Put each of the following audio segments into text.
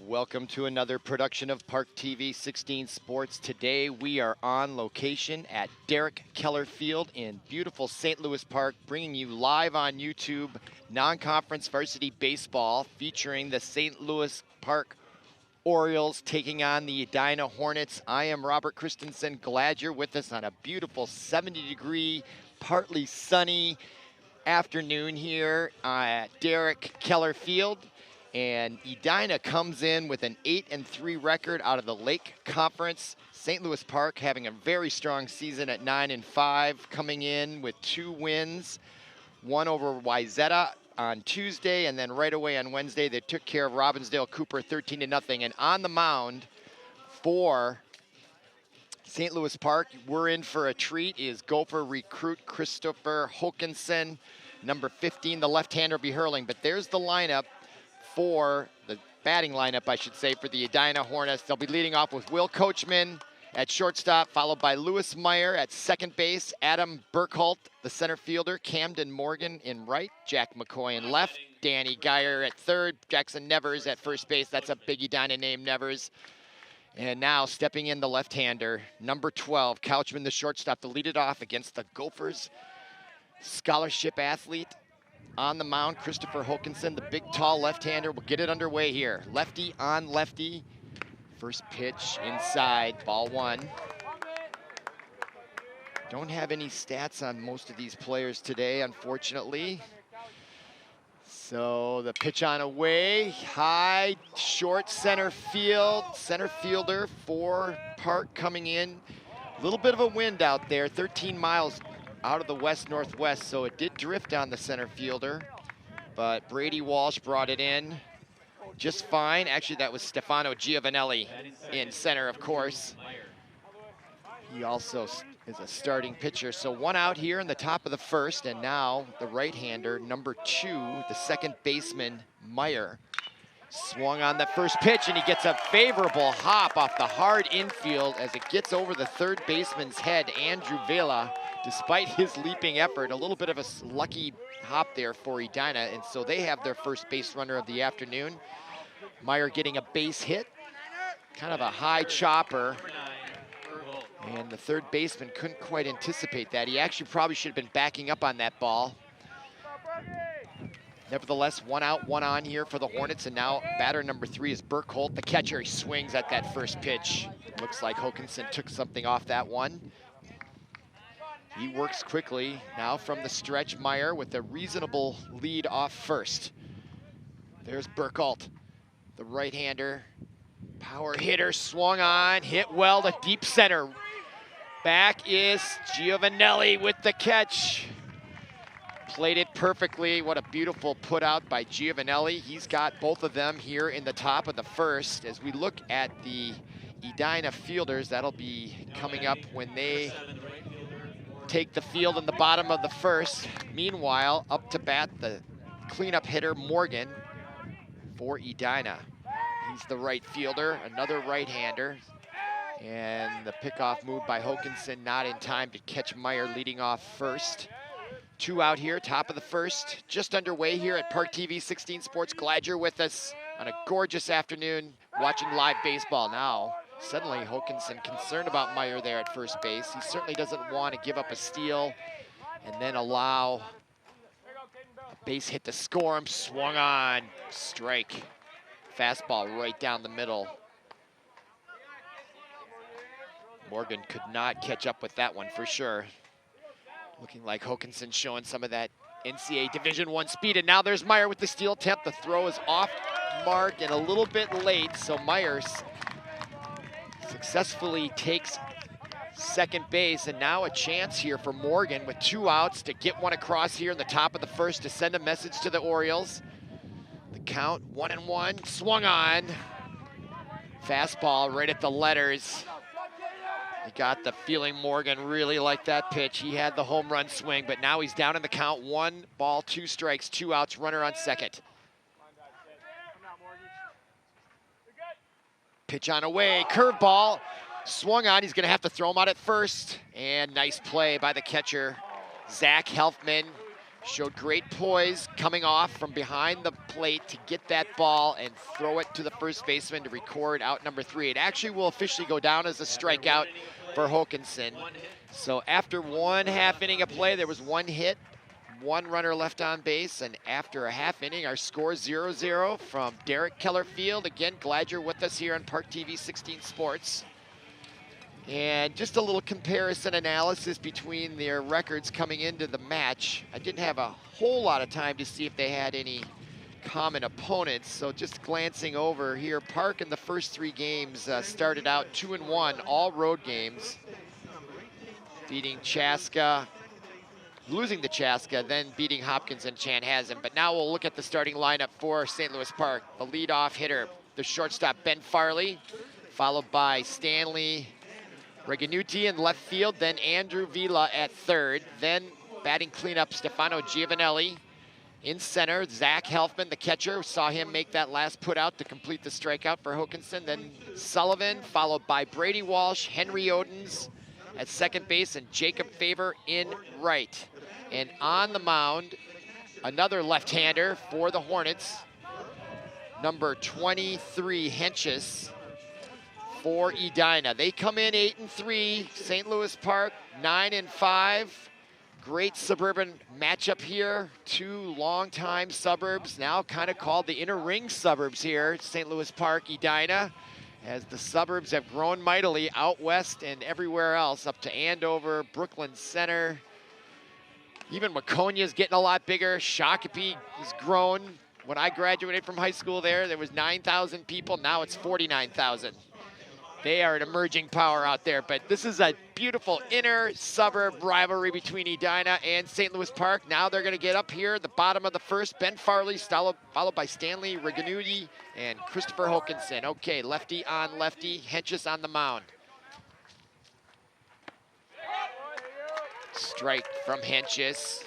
Welcome to another production of ParkTV 16 Sports. Today we are on location at Derek Keller Field in beautiful St. Louis Park, bringing you live on YouTube non-conference varsity baseball featuring the St. Louis Park Orioles taking on the Edina Hornets. I am Robert Christensen. Glad you're with us on a beautiful 70-degree, partly sunny afternoon here at Derek Keller Field. And Edina comes in with an 8-3 record out of the Lake Conference. St. Louis Park having a very strong season at 9-5, coming in with 2 wins, one over Wayzata on Tuesday, and then right away on Wednesday they took care of Robbinsdale Cooper 13-0. And on the mound for St. Louis Park, we're in for a treat, is Gopher recruit Christopher Hokanson. Number 15, the left-hander, will be hurling. But there's the lineup for the batting lineup, I should say, for the Edina Hornets. They'll be leading off with Will Coachman at shortstop, followed by Lewis Meyer at second base, Adam Burkholt, the center fielder, Camden Morgan in right, Jack McCoy in left, Danny Geyer at third, Jackson Nevers at first base. That's a big Edina name, Nevers. And now stepping in the left-hander, number 12, Couchman, the shortstop, to lead it off against the Gophers scholarship athlete. On the mound, Christopher Hokanson, the big, tall left-hander, will get it underway here. Lefty on lefty. First pitch inside, ball 1. Don't have any stats on most of these players today, unfortunately. So the pitch on away, high, short center field. Center fielder for Park coming in. A little bit of a wind out there, 13 miles out of the west-northwest, so it did drift on the center fielder, but Brady Walsh brought it in just fine. Actually, that was Stefano Giovanelli in center, of course. He also is a starting pitcher. So one out here in the top of the first, and now the right-hander, number 2, the second baseman, Meyer, swung on the first pitch, and he gets a favorable hop off the hard infield as it gets over the third baseman's head, Andrew Vela. Despite his leaping effort, a little bit of a lucky hop there for Edina, and so they have their first base runner of the afternoon. Meyer getting a base hit, kind of a high chopper, and the third baseman couldn't quite anticipate that. He actually probably should have been backing up on that ball. Nevertheless, 1 out, 1 on here for the Hornets, and now batter number 3 is Burkholt, the catcher. He swings at that first pitch. Looks like Hokanson took something off that one. He works quickly now from the stretch. Meyer with a reasonable lead off first. There's Burkholt, the right-hander, power hitter, swung on, hit well to deep center. Back is Giovanelli with the catch. Played it perfectly. What a beautiful put out by Giovanelli. He's got both of them here in the top of the first. As we look at the Edina fielders, that'll be coming up when they take the field in the bottom of the first. Meanwhile, up to bat, the cleanup hitter, Morgan, for Edina. He's the right fielder, another right-hander. And the pickoff move by Hokanson, not in time to catch Meyer leading off first. 2 out here, top of the first. Just underway here at ParkTV 16 Sports. Glad you're with us on a gorgeous afternoon watching live baseball now. Suddenly, Hokanson concerned about Meyer there at first base. He certainly doesn't want to give up a steal and then allow a base hit to score him. Swung on, strike. Fastball right down the middle. Morgan could not catch up with that one for sure. Looking like Hokanson showing some of that NCAA Division I speed, and now there's Meyer with the steal attempt. The throw is off mark and a little bit late, so Myers successfully takes second base, and now a chance here for Morgan with 2 outs to get one across here in the top of the first to send a message to the Orioles. The count 1-1, swung on. Fastball right at the letters. You got the feeling Morgan really liked that pitch. He had the home run swing, but now he's down in the count. 1 ball, 2 strikes, 2 outs, runner on second. Pitch on away, curveball, swung on. He's gonna have to throw him out at first. And nice play by the catcher, Zach Helfman. Showed great poise coming off from behind the plate to get that ball and throw it to the first baseman to record out number 3. It actually will officially go down as a strikeout for Hokanson. So after 1/2 inning of play, there was 1 hit, 1 runner left on base, and after a 1/2 inning, our score 0-0 from Derek Keller Field. Again, glad you're with us here on ParkTV 16 Sports. And just a little comparison analysis between their records coming into the match. I didn't have a whole lot of time to see if they had any common opponents, so just glancing over here, Park in the first 3 games started out 2-1, all road games, beating Chaska, losing to Chaska, then beating Hopkins and Chanhassen. But now we'll look at the starting lineup for St. Louis Park. The leadoff hitter, the shortstop, Ben Farley, followed by Stanley Reganuti in left field, then Andrew Vila at third, then batting cleanup Stefano Giovanelli. In center, Zach Helfman, the catcher, saw him make that last put out to complete the strikeout for Hokanson. Then Sullivan, followed by Brady Walsh, Henry Odens at second base, and Jacob Faber in right. And on the mound, another left-hander for the Hornets, number 23, Henches, for Edina. They come in 8-3, St. Louis Park 9-5. Great suburban matchup here. 2 longtime suburbs, now kind of called the inner ring suburbs here, St. Louis Park, Edina, as the suburbs have grown mightily out west and everywhere else, up to Andover, Brooklyn Center. Even Mccoy is getting a lot bigger. Shakopee has grown. When I graduated from high school there was 9,000 people. Now it's 49,000. They are an emerging power out there, but this is a beautiful inner suburb rivalry between Edina and St. Louis Park. Now they're going to get up here at the bottom of the first. Ben Farley, followed by Stanley Reganuti and Christopher Hokanson. Okay, lefty on lefty, Henches on the mound. Strike from Henches.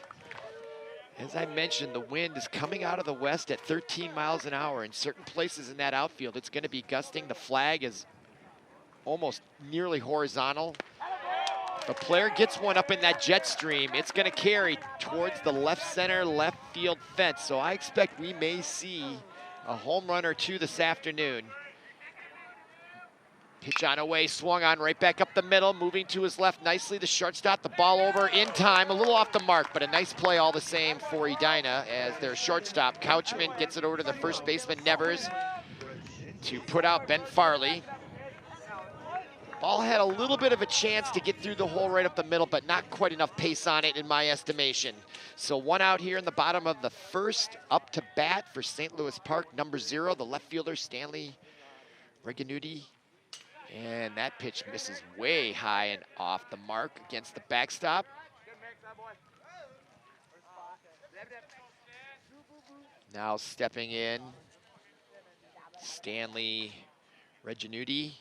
As I mentioned, the wind is coming out of the west at 13 miles an hour. In certain places in that outfield, it's going to be gusting. The flag is almost nearly horizontal. If a player gets one up in that jet stream, it's going to carry towards the left center, left field fence. So I expect we may see a home run or 2 this afternoon. Pitch on away, swung on right back up the middle, moving to his left nicely. The shortstop, the ball over in time, a little off the mark, but a nice play all the same for Edina as their shortstop, Couchman, gets it over to the first baseman, Nevers, to put out Ben Farley. Ball had a little bit of a chance to get through the hole right up the middle, but not quite enough pace on it in my estimation. So 1 out here in the bottom of the first. Up to bat for St. Louis Park, number 0, the left fielder, Stanley Reganuti. And that pitch misses way high and off the mark against the backstop. Now stepping in, Stanley Reganuti.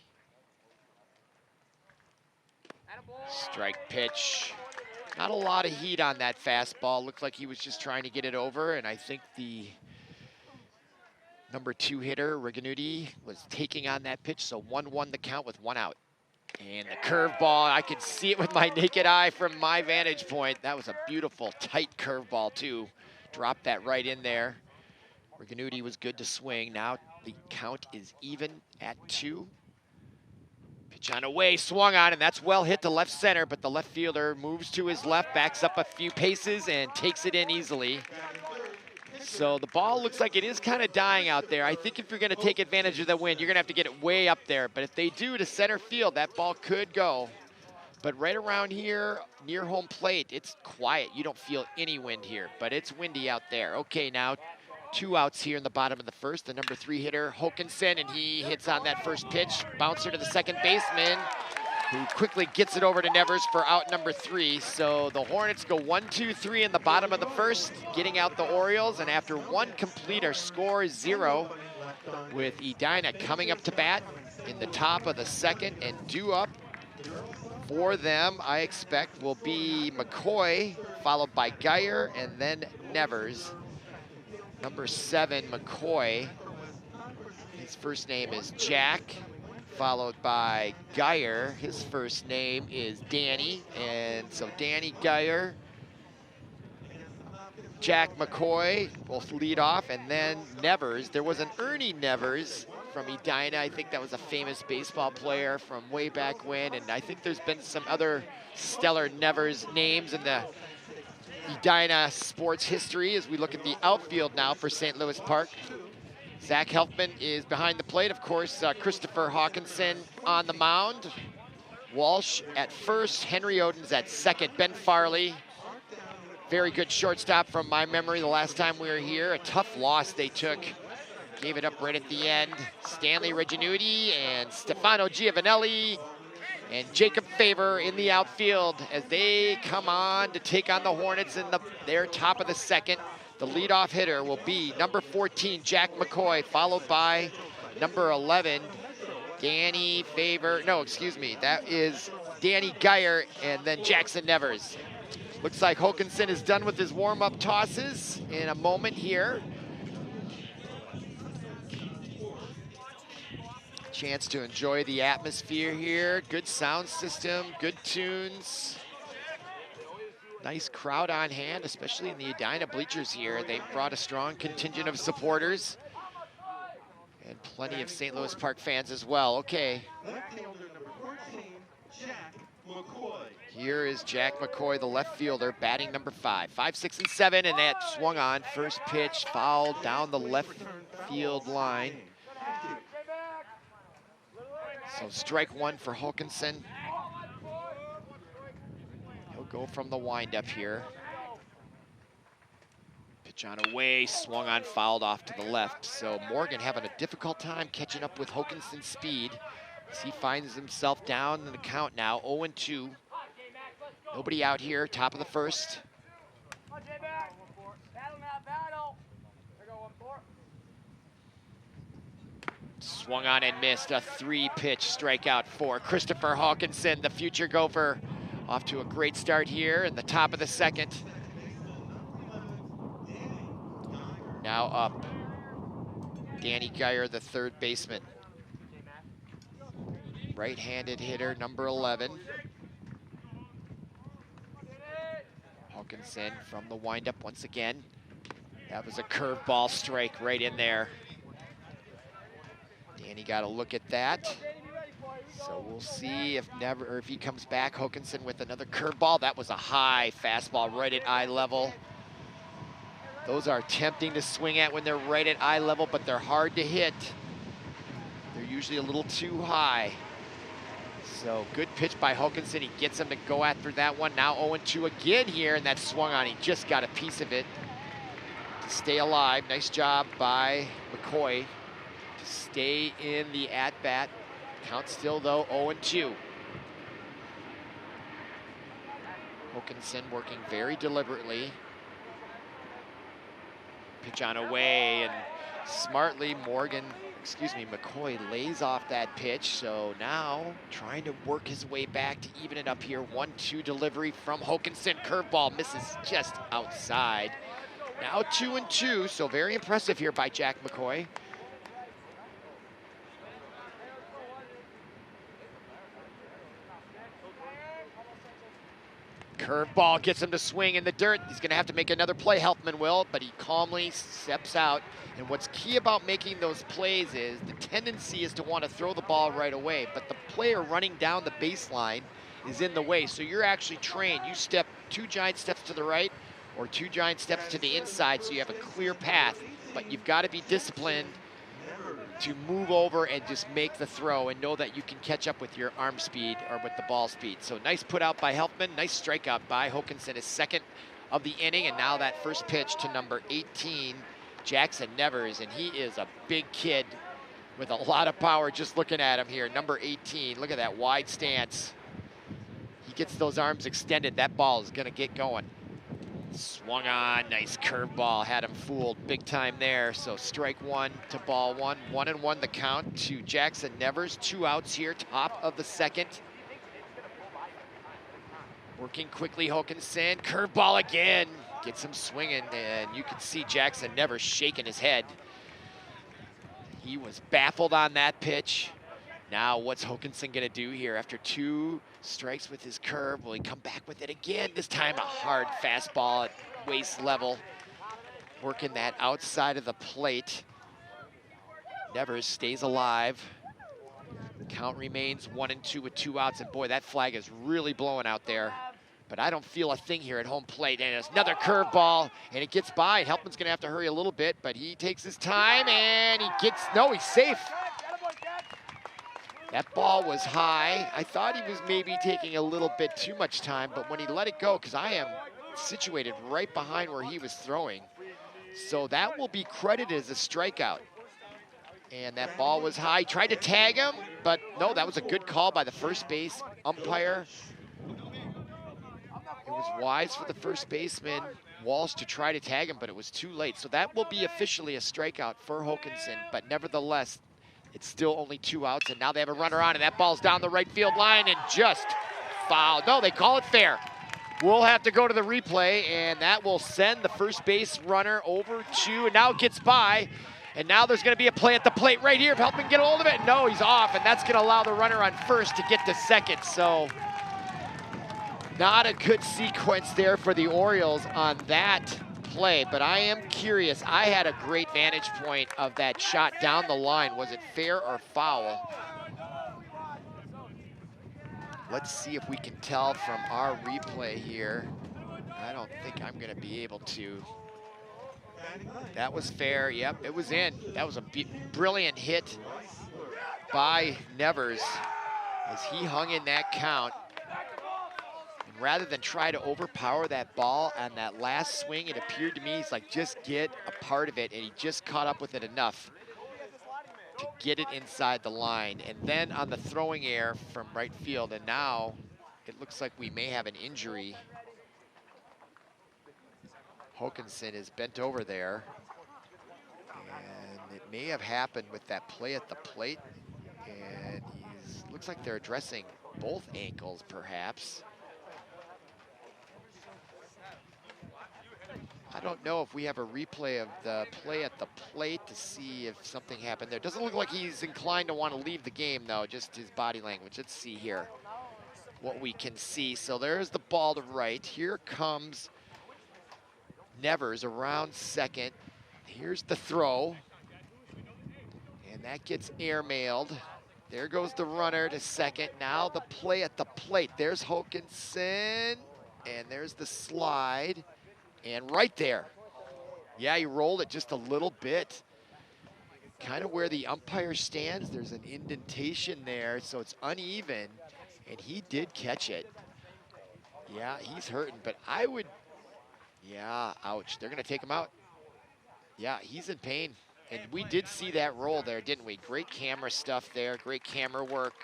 Strike pitch. Not a lot of heat on that fastball. Looked like he was just trying to get it over, and I think the number 2 hitter, Reganuti, was taking on that pitch, so 1-1 the count with 1 out. And the curveball, I could see it with my naked eye from my vantage point. That was a beautiful, tight curveball, too. Dropped that right in there. Reganuti was good to swing. Now the count is even at 2. Pitch on away, swung on, and that's well hit to left center, but the left fielder moves to his left, backs up a few paces, and takes it in easily. So the ball looks like it is kind of dying out there. I think if you're going to take advantage of the wind, you're going to have to get it way up there. But if they do to center field, that ball could go. But right around here, near home plate, it's quiet. You don't feel any wind here, but it's windy out there. Okay, now 2 outs here in the bottom of the first. The number 3 hitter, Hokanson, and he hits on that first pitch. Bouncer to the second baseman, who quickly gets it over to Nevers for out number 3. So the Hornets go 1-2-3 in the bottom of the first, getting out the Orioles. And after 1 complete, our score is 0, with Edina coming up to bat in the top of the second. And due up for them, I expect, will be Mccoy, followed by Geyer, and then Nevers. Number 7, Mccoy. His first name is Jack, followed by Geyer. His first name is Danny, and so Danny Geyer Jack Mccoy will lead off, and then Nevers. There was an Ernie Nevers from Edina. I think that was a famous baseball player from way back when, and I think there's been some other stellar Nevers names in the Edina sports history as we look at the outfield now for St. Louis Park. Zach Helfman is behind the plate. Of course, Christopher Hawkinson on the mound. Walsh at first, Henry Oden's at second. Ben Farley, very good shortstop from my memory the last time we were here. A tough loss they took. Gave it up right at the end. Stanley Reginuti and Stefano Giovanelli and Jacob Favor in the outfield as they come on to take on the Hornets in their top of the second. The leadoff hitter will be number 14, Jack Mccoy, followed by number 11, Danny Favor. No, excuse me, that is Danny Geyer and then Jackson Nevers. Looks like Hokanson is done with his warm-up tosses in a moment here. Chance to enjoy the atmosphere here. Good sound system, good tunes. Nice crowd on hand, especially in the Edina bleachers here. They've brought a strong contingent of supporters and plenty of St. Louis Park fans as well. Okay. Here is Jack Mccoy, the left fielder, batting number 5. 5, 6, and 7, and that swung on. First pitch, foul down the left field line. So strike one for Hokanson. He'll go from the windup here. Pitch on away, swung on, fouled off to the left. So Morgan having a difficult time catching up with Hokanson's speed as he finds himself down in the count now, 0-2. Nobody out here, top of the first. Swung on and missed, a 3-pitch strikeout for Christopher Hawkinson, the future Gopher. Off to a great start here in the top of the second. Now up, Danny Geyer, the third baseman. Right-handed hitter, number 11. Hawkinson from the windup once again. That was a curveball strike right in there. Danny got a look at that. So we'll see if he comes back. Hokanson with another curveball. That was a high fastball right at eye level. Those are tempting to swing at when they're right at eye level, but they're hard to hit. They're usually a little too high. So good pitch by Hokanson. He gets him to go after that one. Now 0-2 again here, and that swung on. He just got a piece of it to stay alive. Nice job by Mccoy to stay in the at-bat. Count still, though, 0-2. Hokanson working very deliberately. Pitch on away, and smartly Mccoy lays off that pitch. So now trying to work his way back to even it up here. 1-2 delivery from Hokanson. Curveball misses just outside. Now 2-2, so very impressive here by Jack Mccoy. Curveball gets him to swing in the dirt. He's gonna have to make another play, Helfman will, but he calmly steps out. And what's key about making those plays is the tendency is to want to throw the ball right away, but the player running down the baseline is in the way. So you're actually trained. You step 2 giant steps to the right or 2 giant steps to the inside so you have a clear path, but you've got to be disciplined to move over and just make the throw and know that you can catch up with your arm speed or with the ball speed. So nice put out by Helfman, nice strikeout by Hokanson, his second of the inning, and now that first pitch to number 18, Jackson Nevers, and he is a big kid with a lot of power just looking at him here. Number 18, look at that wide stance. He gets those arms extended, that ball is gonna get going. Swung on, nice curveball, had him fooled big time there. So strike one to ball one, 1-1 the count to Jackson Nevers. 2 outs here, top of the second. Working quickly, Hokanson, curveball again. Gets him swinging, and you can see Jackson Nevers shaking his head. He was baffled on that pitch. Now what's Hokanson gonna do here after 2 strikes with his curve? Will he come back with it again? This time a hard fastball at waist level. working that outside of the plate. Nevers stays alive. Count remains 1-2 with 2 outs, and boy, that flag is really blowing out there. But I don't feel a thing here at home plate, and it's another curveball, and it gets by. Helfman's gonna have to hurry a little bit, but he takes his time, and he's safe. That ball was high. I thought he was maybe taking a little bit too much time, but when he let it go, because I am situated right behind where he was throwing, so that will be credited as a strikeout. And that ball was high. He tried to tag him, but no, that was a good call by the first base umpire. It was wise for the first baseman, Walsh, to try to tag him, but it was too late. So that will be officially a strikeout for Hokanson, but nevertheless, it's still only 2 outs, and now they have a runner on, and that ball's down the right field line and just foul. No, they call it fair. We'll have to go to the replay, and that will send the first base runner over to, and now it gets by. And now there's going to be a play at the plate right here. If Helfman get a hold of it, no, he's off, and that's going to allow the runner on first to get to second. So not a good sequence there for the Orioles on that play, but I am curious. I had a great vantage point of that shot down the line. Was it fair or foul? Let's see if we can tell from our replay here. I don't think I'm going to be able to. That was fair. Yep, it was in. That was a brilliant hit by Nevers as he hung in that count. And rather than try to overpower that ball on that last swing, it appeared to me he's like, just get a part of it, and he just caught up with it enough to get it inside the line. And then on the throwing error from right field, and now it looks like we may have an injury. Hokanson is bent over there, and it may have happened with that play at the plate, and looks like they're addressing both ankles perhaps. I don't know if we have a replay of the play at the plate to see if something happened there. Doesn't look like he's inclined to want to leave the game though, just his body language. Let's see here what we can see. So there's the ball to right. Here comes Nevers around second. Here's the throw, and that gets airmailed. There goes the runner to second. Now the play at the plate. There's Hokanson, and there's the slide, and right there. Yeah, he rolled it just a little bit. Kind of where the umpire stands, there's an indentation there, so it's uneven, and he did catch it. Yeah, he's hurting, but I would, yeah, ouch. They're gonna take him out. Yeah, he's in pain. And we did see that roll there, didn't we? Great camera stuff there, great camera work.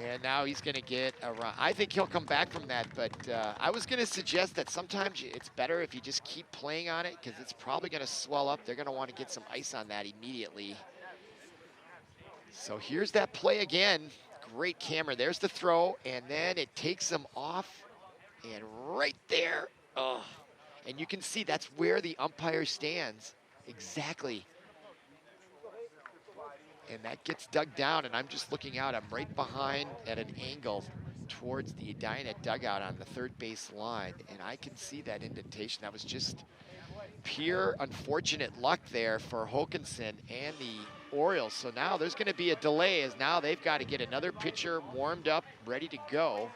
And now he's gonna get a run. I think he'll come back from that, but I was gonna suggest that sometimes it's better if you just keep playing on it, because it's probably gonna swell up. They're gonna wanna get some ice on that immediately. So here's that play again. Great camera, there's the throw, and then it takes him off. And right there, oh, and you can see that's where the umpire stands, exactly. And that gets dug down, and I'm just looking out. I'm right behind at an angle towards the Edina dugout on the third base line, and I can see that indentation. That was just pure unfortunate luck there for Hokanson and the Orioles. So now there's gonna be a delay, as now they've got to get another pitcher warmed up, ready to go.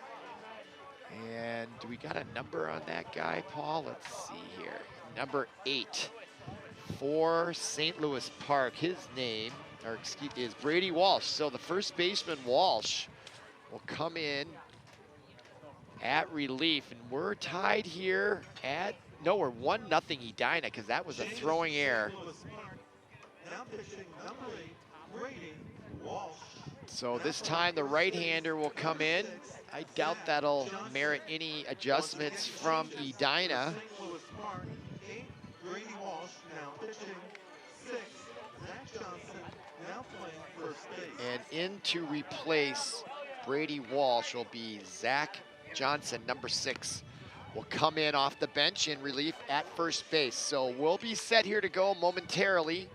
And do we got a number on that guy, Paul? Let's see here. Number 8 for St. Louis Park. His name, or excuse, is Brady Walsh. So the first baseman, Walsh, will come in at relief. And we're tied here at, no, we're 1-0 Edina, because that was a throwing error. Now pitching number 8, Brady Walsh. So this time the right-hander will come in. I doubt that'll merit any adjustments from Edina. Brady Walsh now pitching 6. Zach Johnson now playing first base. And in to replace Brady Walsh will be Zach Johnson, number 6, will come in off the bench in relief at first base. So we'll be set here to go momentarily.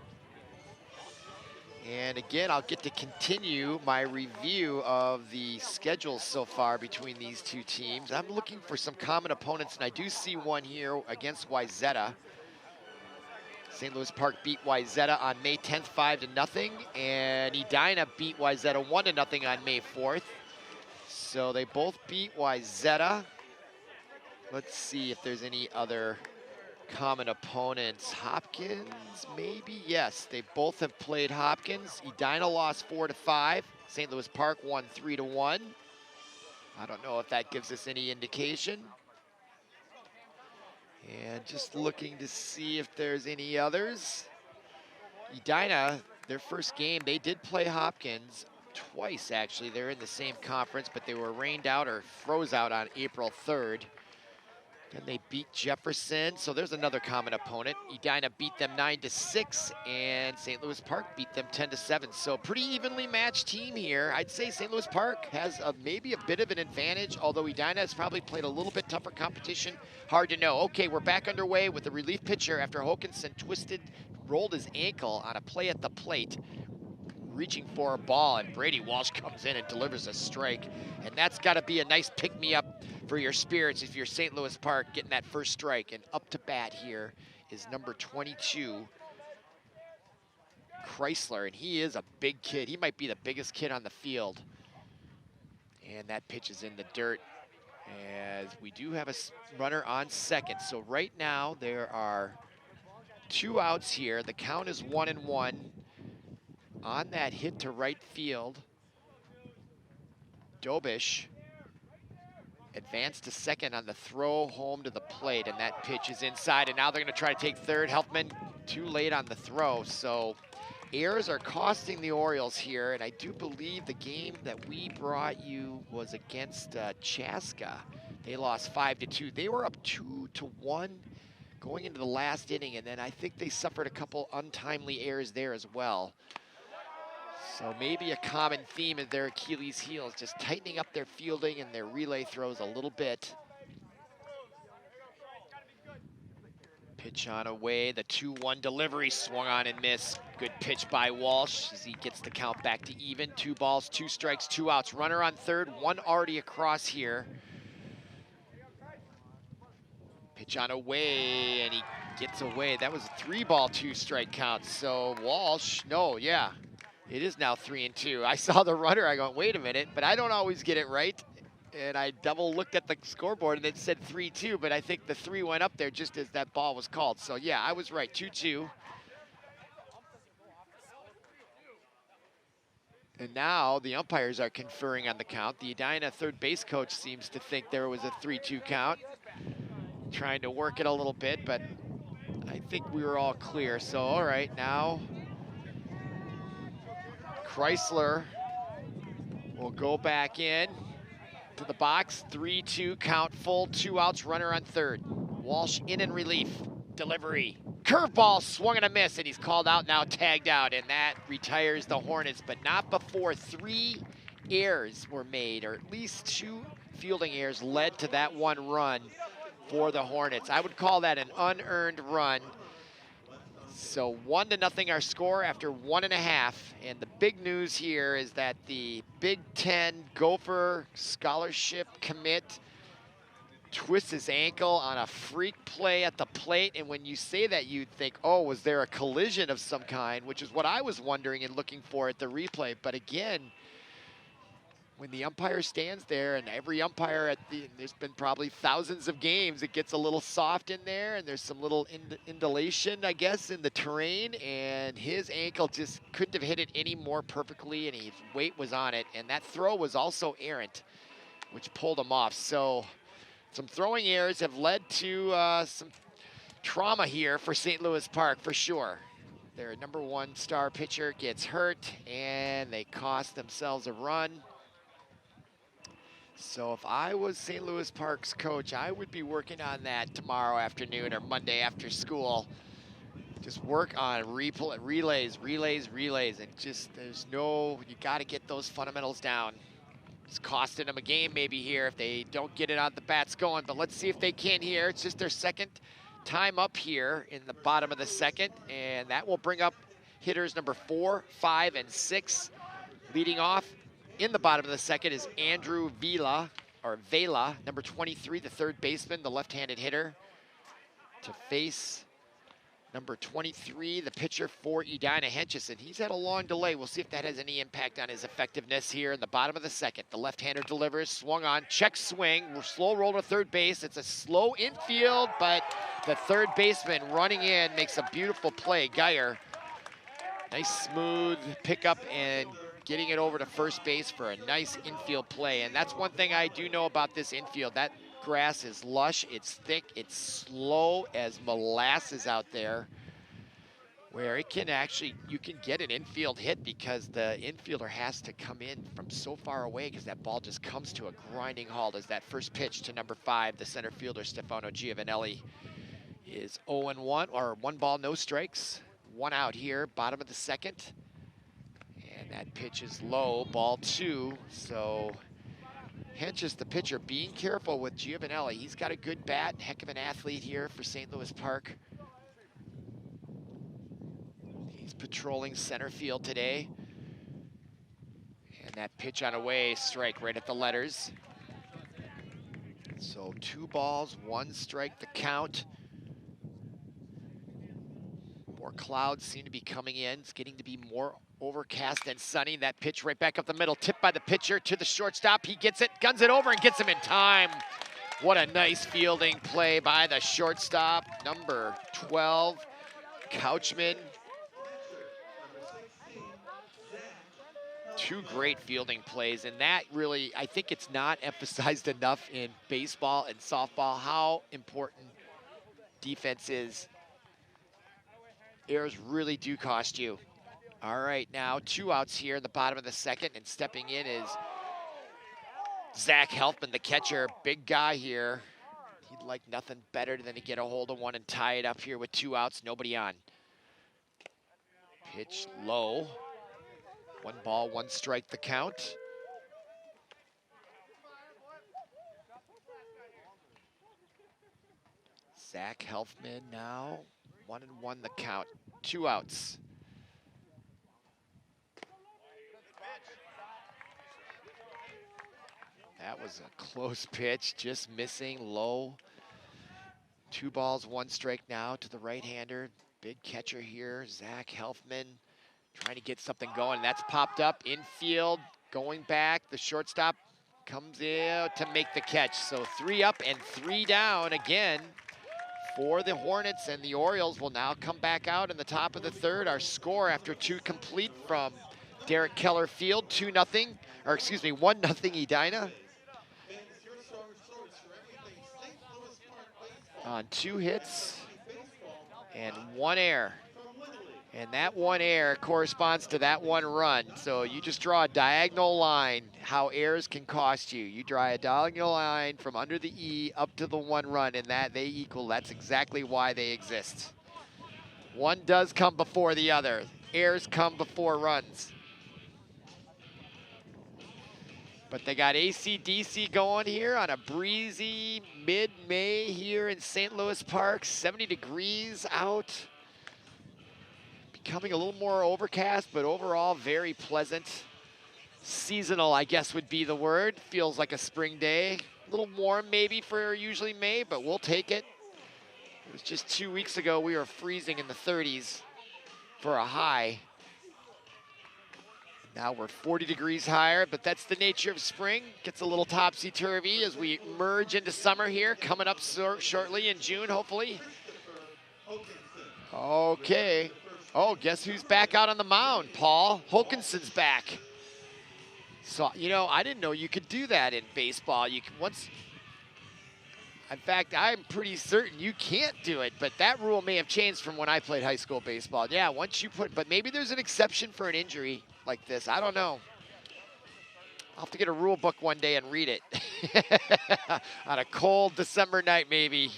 And again, I'll get to continue my review of the schedules so far between these two teams. I'm looking for some common opponents, and I do see one here against Wayzata. St. Louis Park beat Wayzata on May 10th, 5-0, and Edina beat Wayzata 1-0 on May 4th. So they both beat Wayzata. Let's see if there's any other common opponents. Hopkins, maybe? Yes, they both have played Hopkins. Edina lost 4-5. St. Louis Park won 3-1. I don't know if that gives us any indication. And just looking to see if there's any others. Edina, their first game, they did play Hopkins twice, actually. They're in the same conference, but they were rained out or froze out on April 3rd. Then they beat Jefferson, so there's another common opponent. Edina beat them 9-6, and St. Louis Park beat them 10-7. So pretty evenly matched team here. I'd say St. Louis Park has maybe a bit of an advantage, although Edina has probably played a little bit tougher competition. Hard to know. Okay, we're back underway with the relief pitcher after Hokinson rolled his ankle on a play at the plate, reaching for a ball, and Brady Walsh comes in and delivers a strike. And that's got to be a nice pick-me-up for your spirits if you're St. Louis Park getting that first strike. And up to bat here is number 22, Chrysler, and he is a big kid. He might be the biggest kid on the field. And that pitch is in the dirt, as we do have a runner on second. So right now there are 2 outs here. The count is 1-1. On that hit to right field, Dobush advanced to second on the throw home to the plate, and that pitch is inside, and now they're gonna try to take third. Helfman too late on the throw, so errors are costing the Orioles here, and I do believe the game that we brought you was against Chaska. They lost 5-2. They were up 2-1 going into the last inning, and then I think they suffered a couple untimely errors there as well. So maybe a common theme of their Achilles heels, just tightening up their fielding and their relay throws a little bit. Pitch on away, the 2-1 delivery, swung on and missed. Good pitch by Walsh as he gets the count back to even. 2 balls, 2 strikes, 2 outs. Runner on third, 1 already across here. Pitch on away, and he gets away. That was a 3-ball, 2-strike count. So Walsh, no, yeah. It is now 3-2. I saw the runner, I go, wait a minute, but I don't always get it right. And I double looked at the scoreboard and it said 3-2, but I think the 3 went up there just as that ball was called. So yeah, I was right, 2-2. And now the umpires are conferring on the count. The Edina third base coach seems to think there was a 3-2 count. Trying to work it a little bit, but I think we were all clear. So all right, now Chrysler will go back in to the box. 3-2 count, full, 2 outs, runner on third. Walsh in relief, delivery. Curveball swung and a miss, and he's called out, now tagged out, and that retires the Hornets, but not before 3 errors were made, or at least 2 fielding errors led to that 1 run for the Hornets. I would call that an unearned run. So 1-0 our score after 1.5. And the big news here is that the Big Ten Gopher scholarship commit twists his ankle on a freak play at the plate. And when you say that, you'd think, oh, was there a collision of some kind, which is what I was wondering and looking for at the replay. But again, when the umpire stands there, and every umpire there's been probably thousands of games, it gets a little soft in there, and there's some little undulation, I guess, in the terrain, and his ankle just couldn't have hit it any more perfectly, and his weight was on it, and that throw was also errant, which pulled him off. So some throwing errors have led to some trauma here for St. Louis Park, for sure. Their number 1 star pitcher gets hurt, and they cost themselves a run. So if I was St. Louis Park's coach, I would be working on that tomorrow afternoon or Monday after school. Just work on relays, and just you got to get those fundamentals down. It's costing them a game maybe here if they don't get it on the bats going, but let's see if they can here. It's just their second time up here in the bottom of the second, and that will bring up hitters number 4, 5, and 6. Leading off in the bottom of the second is Andrew Vela, number 23, the third baseman, the left-handed hitter, to face number 23, the pitcher for Edina St. He's had a long delay. We'll see if that has any impact on his effectiveness here in the bottom of the second. The left-hander delivers, swung on, check swing, slow roll to third base. It's a slow infield, but the third baseman running in makes a beautiful play. Geyer, nice smooth pickup and getting it over to first base for a nice infield play. And that's one thing I do know about this infield. That grass is lush, it's thick, it's slow as molasses out there, where it can actually, you can get an infield hit because the infielder has to come in from so far away because that ball just comes to a grinding halt as that first pitch to number 5, the center fielder, Stefano Giovanelli, is 0-1, or 1 ball, no strikes. 1 out here, bottom of the second. And that pitch is low, ball 2, so Henches, the pitcher, being careful with Giovanelli. He's got a good bat, heck of an athlete here for St. Louis Park. He's patrolling center field today. And that pitch on a way, strike right at the letters. So 2 balls, 1 strike, the count. More clouds seem to be coming in. It's getting to be more overcast and sunny. That pitch right back up the middle, tipped by the pitcher to the shortstop. He gets it, guns it over, and gets him in time. What a nice fielding play by the shortstop, number 12, Couchman. 2 great fielding plays, and that really, I think it's not emphasized enough in baseball and softball how important defense is. Errors really do cost you. All right, now 2 outs here in the bottom of the second, and stepping in is Zach Helfman, the catcher, big guy here. He'd like nothing better than to get a hold of one and tie it up here with 2 outs, nobody on. Pitch low. 1 ball, 1 strike, the count. Zach Helfman now, 1-1 the count, 2 outs. That was a close pitch, just missing, low. 2 balls, 1 strike now to the right-hander. Big catcher here, Zach Helfman, trying to get something going. That's popped up, infield, going back. The shortstop comes in to make the catch. So 3 up and 3 down again for the Hornets, and the Orioles will now come back out in the top of the third. Our score after 2 complete from Derek Keller Field, 2-0, or excuse me, 1-0 Edina. On 2 hits and 1 error. And that 1 error corresponds to that 1 run. So you just draw a diagonal line, how errors can cost you. You draw a diagonal line from under the E up to the 1 run, and that they equal. That's exactly why they exist. One does come before the other. Errors come before runs. But they got AC/DC going here on a breezy mid-May here in St. Louis Park. 70 degrees out. Becoming a little more overcast, but overall very pleasant. Seasonal, I guess, would be the word. Feels like a spring day. A little warm maybe for usually May, but we'll take it. It was just 2 weeks ago we were freezing in the 30s for a high. Now we're 40 degrees higher, but that's the nature of spring. Gets a little topsy-turvy as we merge into summer here, coming up shortly in June, hopefully. Okay. Oh, guess who's back out on the mound, Paul? Hokinson's back. So, you know, I didn't know you could do that in baseball. You can in fact, I'm pretty certain you can't do it, but that rule may have changed from when I played high school baseball. Yeah, but maybe there's an exception for an injury like this. I don't know. I'll have to get a rule book one day and read it. On a cold December night, maybe.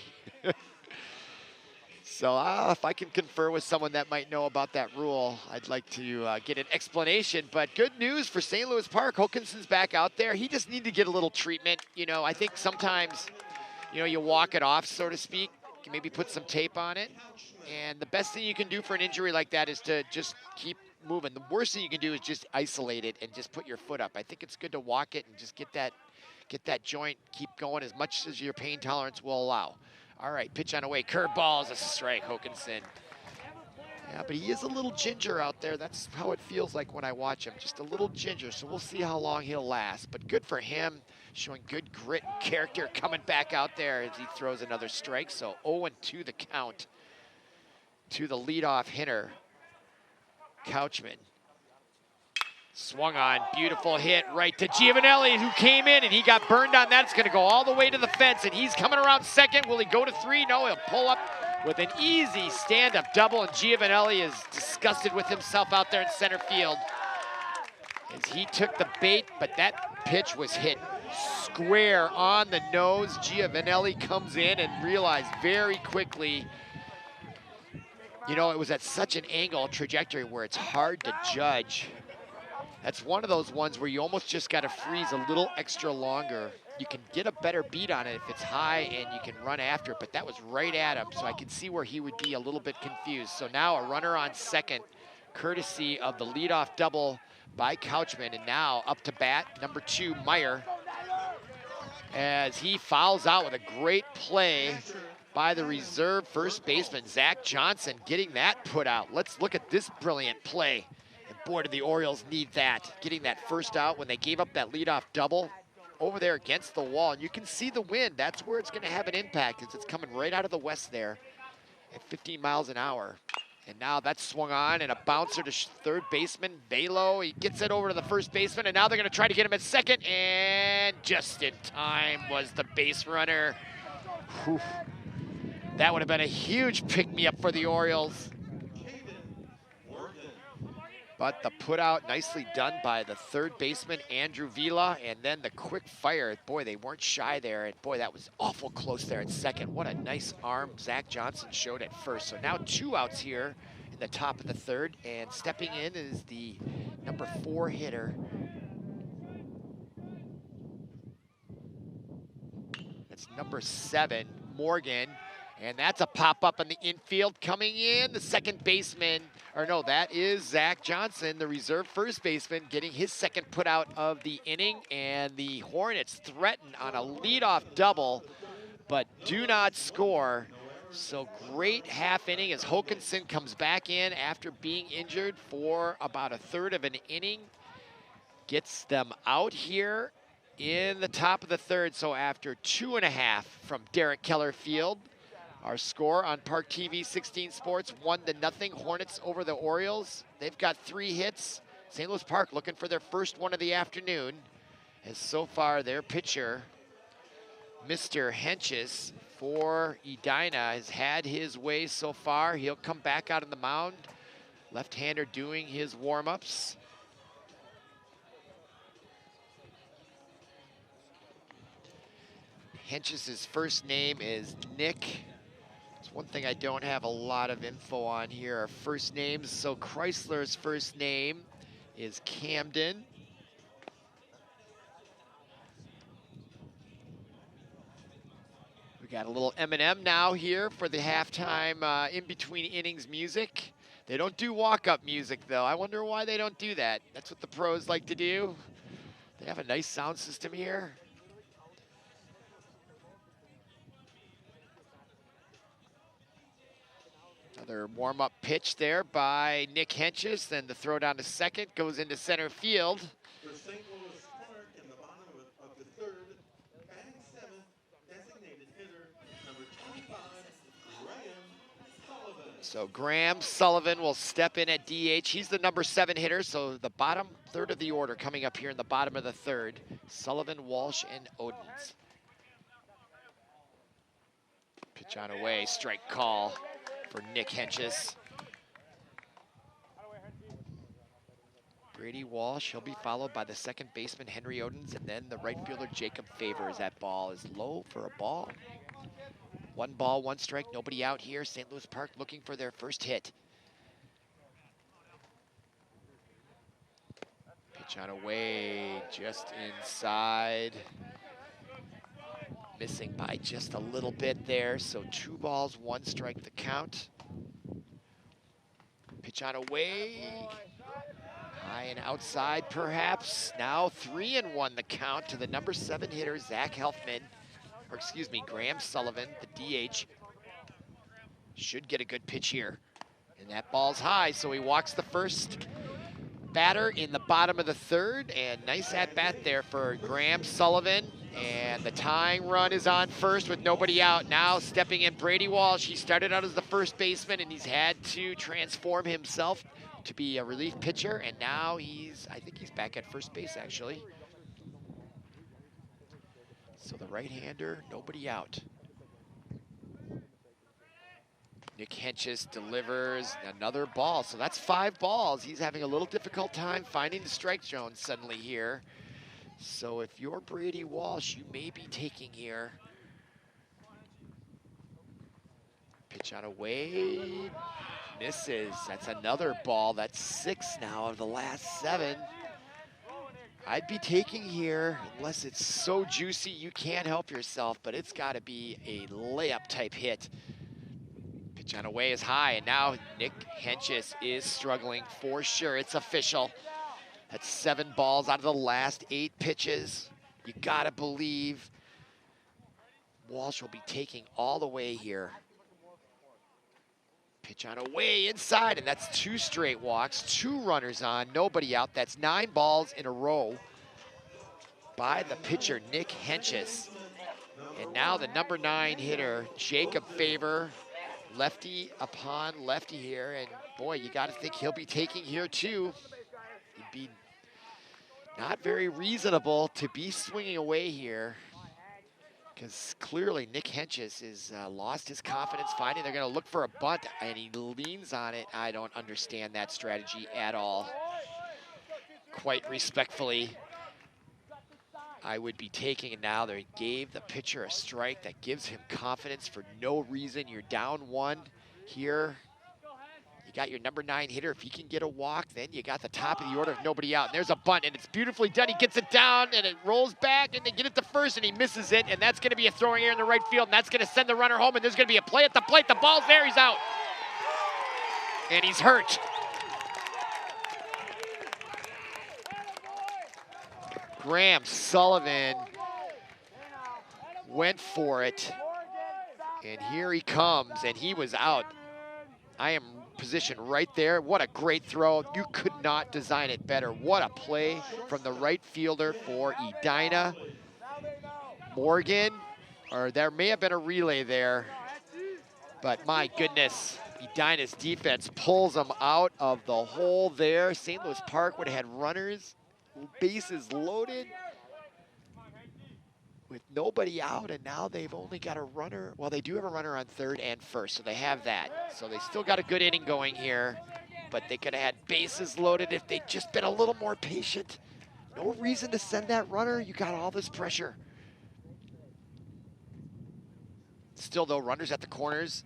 So if I can confer with someone that might know about that rule, I'd like to get an explanation. But good news for St. Louis Park. Hokinson's back out there. He just needed to get a little treatment. You know, I think sometimes, you know, you walk it off, so to speak, can maybe put some tape on it. And the best thing you can do for an injury like that is to just keep moving. The worst thing you can do is just isolate it and just put your foot up. I think it's good to walk it and just get that joint, keep going as much as your pain tolerance will allow. All right, pitch on away, curveball is a strike, Hokanson. Yeah, but he is a little ginger out there. That's how it feels like when I watch him, just a little ginger. So we'll see how long he'll last. But good for him, showing good grit and character, coming back out there as he throws another strike. So 0-2 the count to the leadoff hitter, Couchman. Swung on, beautiful hit right to Giovanelli, who came in, and he got burned on that. It's gonna go all the way to the fence, and he's coming around second. Will he go to 3? No, he'll pull up with an easy stand-up double, and Giovanelli is disgusted with himself out there in center field as he took the bait, but that pitch was hit square on the nose. Giovanelli comes in and realized very quickly, you know, it was at such an angle trajectory where it's hard to judge. That's one of those ones where you almost just got to freeze a little extra longer. You can get a better beat on it if it's high and you can run after it, but that was right at him, so I can see where he would be a little bit confused. So now a runner on second, courtesy of the leadoff double by Couchman, and now up to bat, number 2, Meyer, as he fouls out with a great play by the reserve first baseman, Zach Johnson, getting that put out. Let's look at this brilliant play. And boy, do the Orioles need that. Getting that first out when they gave up that leadoff double over there against the wall. And you can see the wind. That's where it's gonna have an impact, as it's coming right out of the west there at 15 miles an hour. And now that's swung on, and a bouncer to third baseman, Velo. He gets it over to the first baseman, and now they're gonna try to get him at second, and just in time was the base runner. Whew. That would have been a huge pick-me-up for the Orioles. But the put out, nicely done by the third baseman, Andrew Vila, and then the quick fire. Boy, they weren't shy there, and boy, that was awful close there at second. What a nice arm Zach Johnson showed at first. So now 2 outs here in the top of the third, and stepping in is the number 4 hitter. That's number 7, Morgan. And that's a pop-up in the infield. Coming in, the second baseman, or no, that is Zach Johnson, the reserve first baseman, getting his second put out of the inning. And the Hornets threaten on a leadoff double, but do not score. So great half inning as Hokanson comes back in after being injured for about a third of an inning. Gets them out here in the top of the third. So after 2.5 from Derek Keller Field, our score on ParkTV 16 Sports, 1-0, Hornets over the Orioles. They've got 3 hits. St. Louis Park looking for their first one of the afternoon, as so far their pitcher, Mr. Henches for Edina, has had his way so far. He'll come back out on the mound. Left-hander doing his warm-ups. Henches' first name is Nick. One thing I don't have a lot of info on here are first names. So Chrysler's first name is Camden. We got a little Eminem now here for the halftime in-between innings music. They don't do walk-up music, though. I wonder why they don't do that. That's what the pros like to do. They have a nice sound system here. Another warm-up pitch there by Nick Henches. Then the throw down to second goes into center field. For St. Louis Park in the bottom of the third, batting 7th, designated hitter, number 25, Graham Sullivan. So Graham Sullivan will step in at DH. He's the number 7 hitter, so the bottom third of the order coming up here in the bottom of the third. Sullivan, Walsh, and Odens. Pitch on away, strike call for Nick Henches. Brady Walsh, he'll be followed by the second baseman, Henry Odens, and then the right fielder, Jacob Favors. That ball is low for a ball. 1 ball, 1 strike, nobody out here. St. Louis Park looking for their first hit. Pitch on away, just inside. Missing by just a little bit there, so 2 balls, 1 strike the count. Pitch on away. High and outside, perhaps. Now 3-1 the count to the number 7 hitter, Zach Helfman. Or excuse me, Graham Sullivan, the DH. Should get a good pitch here. And that ball's high, so he walks the first batter in the bottom of the 3rd. And nice at-bat there for Graham Sullivan. And the tying run is on first with nobody out. Now stepping in Brady Walsh. He started out as the first baseman, and he's had to transform himself to be a relief pitcher. And now I think he's back at first base, actually. So the right-hander, nobody out. Nick Henches delivers another ball. So that's 5 balls. He's having a little difficult time finding the strike zone suddenly here. So if you're Brady Walsh, you may be taking here. Pitch on away, misses. That's another ball. That's 6 now of the last 7. I'd be taking here, unless it's so juicy you can't help yourself, but it's gotta be a layup type hit. Pitch on away is high, and now Nick Henches is struggling for sure. It's official. That's 7 balls out of the last 8 pitches. You gotta believe Walsh will be taking all the way here. Pitch on away inside, and that's 2 straight walks, 2 runners on, nobody out. That's 9 balls in a row by the pitcher, Nick Henches. And now the number 9 hitter, Jacob Favor, lefty upon lefty here. And boy, you gotta think he'll be taking here too. He'd be not very reasonable to be swinging away here, because clearly Nick Henches has lost his confidence, finding they're going to look for a bunt, and he leans on it. I don't understand that strategy at all. Quite respectfully, I would be taking it now. They gave the pitcher a strike that gives him confidence for no reason. You're down 1 here. You got your number 9 hitter. If he can get a walk, then you got the top of the order if nobody out. And there's a bunt, and it's beautifully done. He gets it down, and it rolls back, and they get it to first, and he misses it, and that's going to be a throwing error in the right field, and that's going to send the runner home, and there's going to be a play at the plate. The ball's there. He's out. And he's hurt. Graham Sullivan went for it, and here he comes, and he was out. I am positioned right there. What a great throw. You could not design it better. What a play from the right fielder for Edina. Morgan, or there may have been a relay there, but my goodness, Edina's defense pulls him out of the hole there. St. Louis Park would have had runners, bases loaded, with nobody out, and now they've only got a runner. Well, they do have a runner on 3rd and 1st, so they have that. So they still got a good inning going here, but they could have had bases loaded if they'd just been a little more patient. No reason to send that runner. You got all this pressure. Still, though, runners at the corners,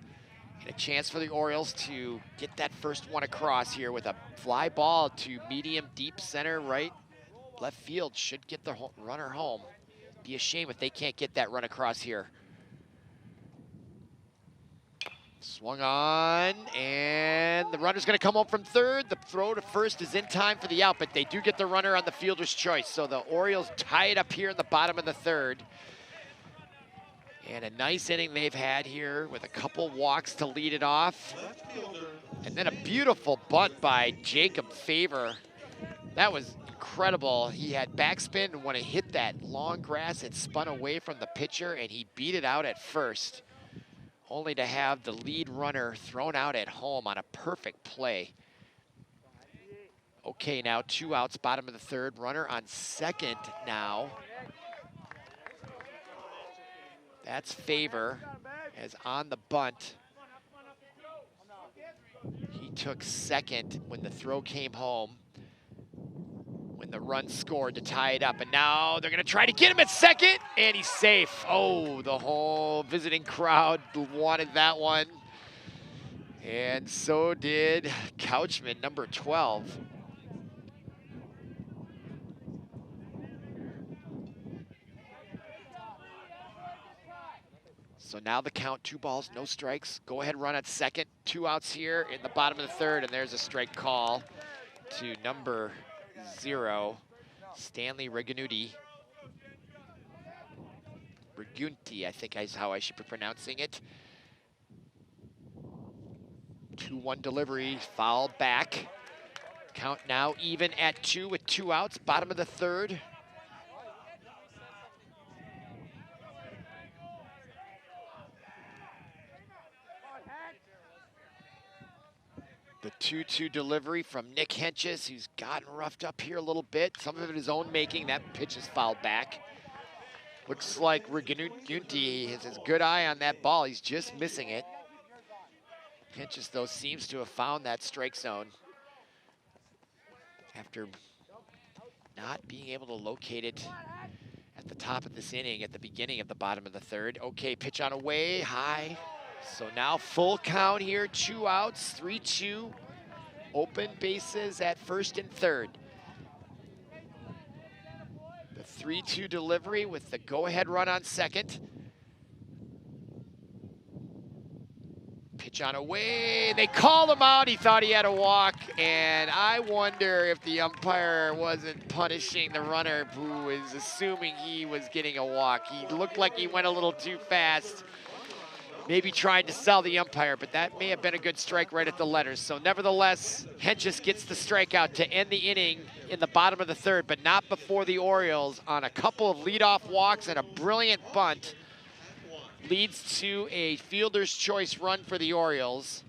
and a chance for the Orioles to get that first one across here with a fly ball to medium deep center right. Left field should get the runner home. Be a shame if they can't get that run across here. Swung on, and the runner's gonna come home from 3rd. The throw to first is in time for the out, but they do get the runner on the fielder's choice. So the Orioles tie it up here in the bottom of the 3rd. And a nice inning they've had here with a couple walks to lead it off. And then a beautiful bunt by Jacob Favor. That was incredible. He had backspin, and when it hit that long grass, it spun away from the pitcher, and he beat it out at first, only to have the lead runner thrown out at home on a perfect play. Okay, now 2 outs, bottom of the 3rd. Runner on 2nd now. That's Favor, as on the bunt. He took 2nd when the throw came home, when the run scored to tie it up. And now they're gonna try to get him at 2nd, and he's safe. Oh, the whole visiting crowd wanted that one. And so did Couchman, number 12. So now the count, 2 balls, no strikes. Go ahead run at second, 2 outs here in the bottom of the third, and there's a strike call to number 0, Stanley Reganuti. Regunti, I think is how I should be pronouncing it. 2-1 delivery, foul back. Count now even at 2 with 2 outs, bottom of the third. The 2-2 delivery from Nick Henches, who's gotten roughed up here a little bit. Some of it his own making. That pitch is fouled back. Looks like Regunti has his good eye on that ball. He's just missing it. Henches, though, seems to have found that strike zone after not being able to locate it at the top of this inning at the beginning of the bottom of the third. Okay, pitch on away, high. So now full count here, 2 outs, 3-2. Open bases at first and third. The 3-2 delivery with the go-ahead run on second. Pitch on away, they called him out. He thought he had a walk, and I wonder if the umpire wasn't punishing the runner who was assuming he was getting a walk. He looked like he went a little too fast. Maybe trying to sell the umpire, but that may have been a good strike right at the letters. So nevertheless, Henches gets the strikeout to end the inning in the bottom of the third, but not before the Orioles on a couple of leadoff walks and a brilliant bunt leads to a fielder's choice run for the Orioles.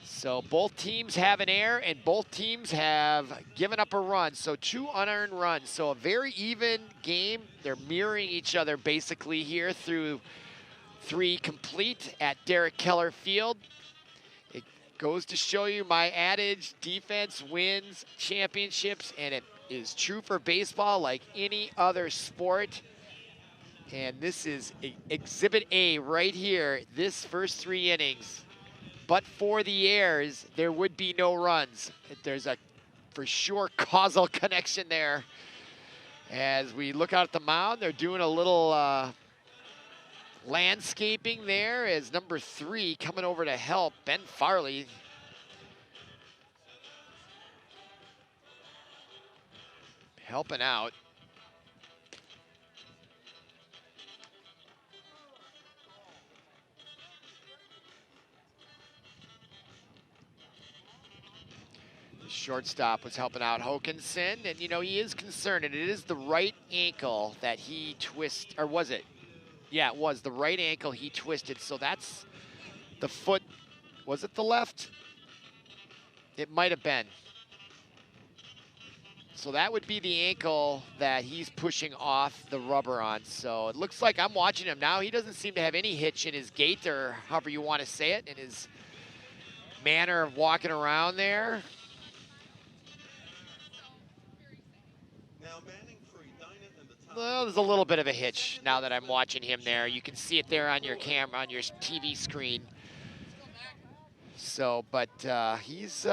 So both teams have an error and both teams have given up a run. So 2 unearned runs. So a very even game. They're mirroring each other basically here through 3 complete at Derek Keller Field. It goes to show you my adage, defense wins championships, and it is true for baseball like any other sport. And this is Exhibit A right here, this first 3 innings. But for the errors, there would be no runs. There's a, for sure, causal connection there. As we look out at the mound, they're doing a little landscaping there as number 3 coming over to help, Ben Farley. Helping out. The shortstop was helping out Hokinson, and you know, he is concerned, and it is the right ankle that he twisted, or was it? Yeah, it was the right ankle he twisted, so that's the foot. Was it the left? It might have been. So that would be the ankle that he's pushing off the rubber on. So it looks like I'm watching him now. He doesn't seem to have any hitch in his gait, or however you want to say it, in his manner of walking around there. Now batting for Edina in the top. Well, there's a little bit of a hitch now that I'm watching him there. You can see it there on your camera, on your TV screen. So, but he's,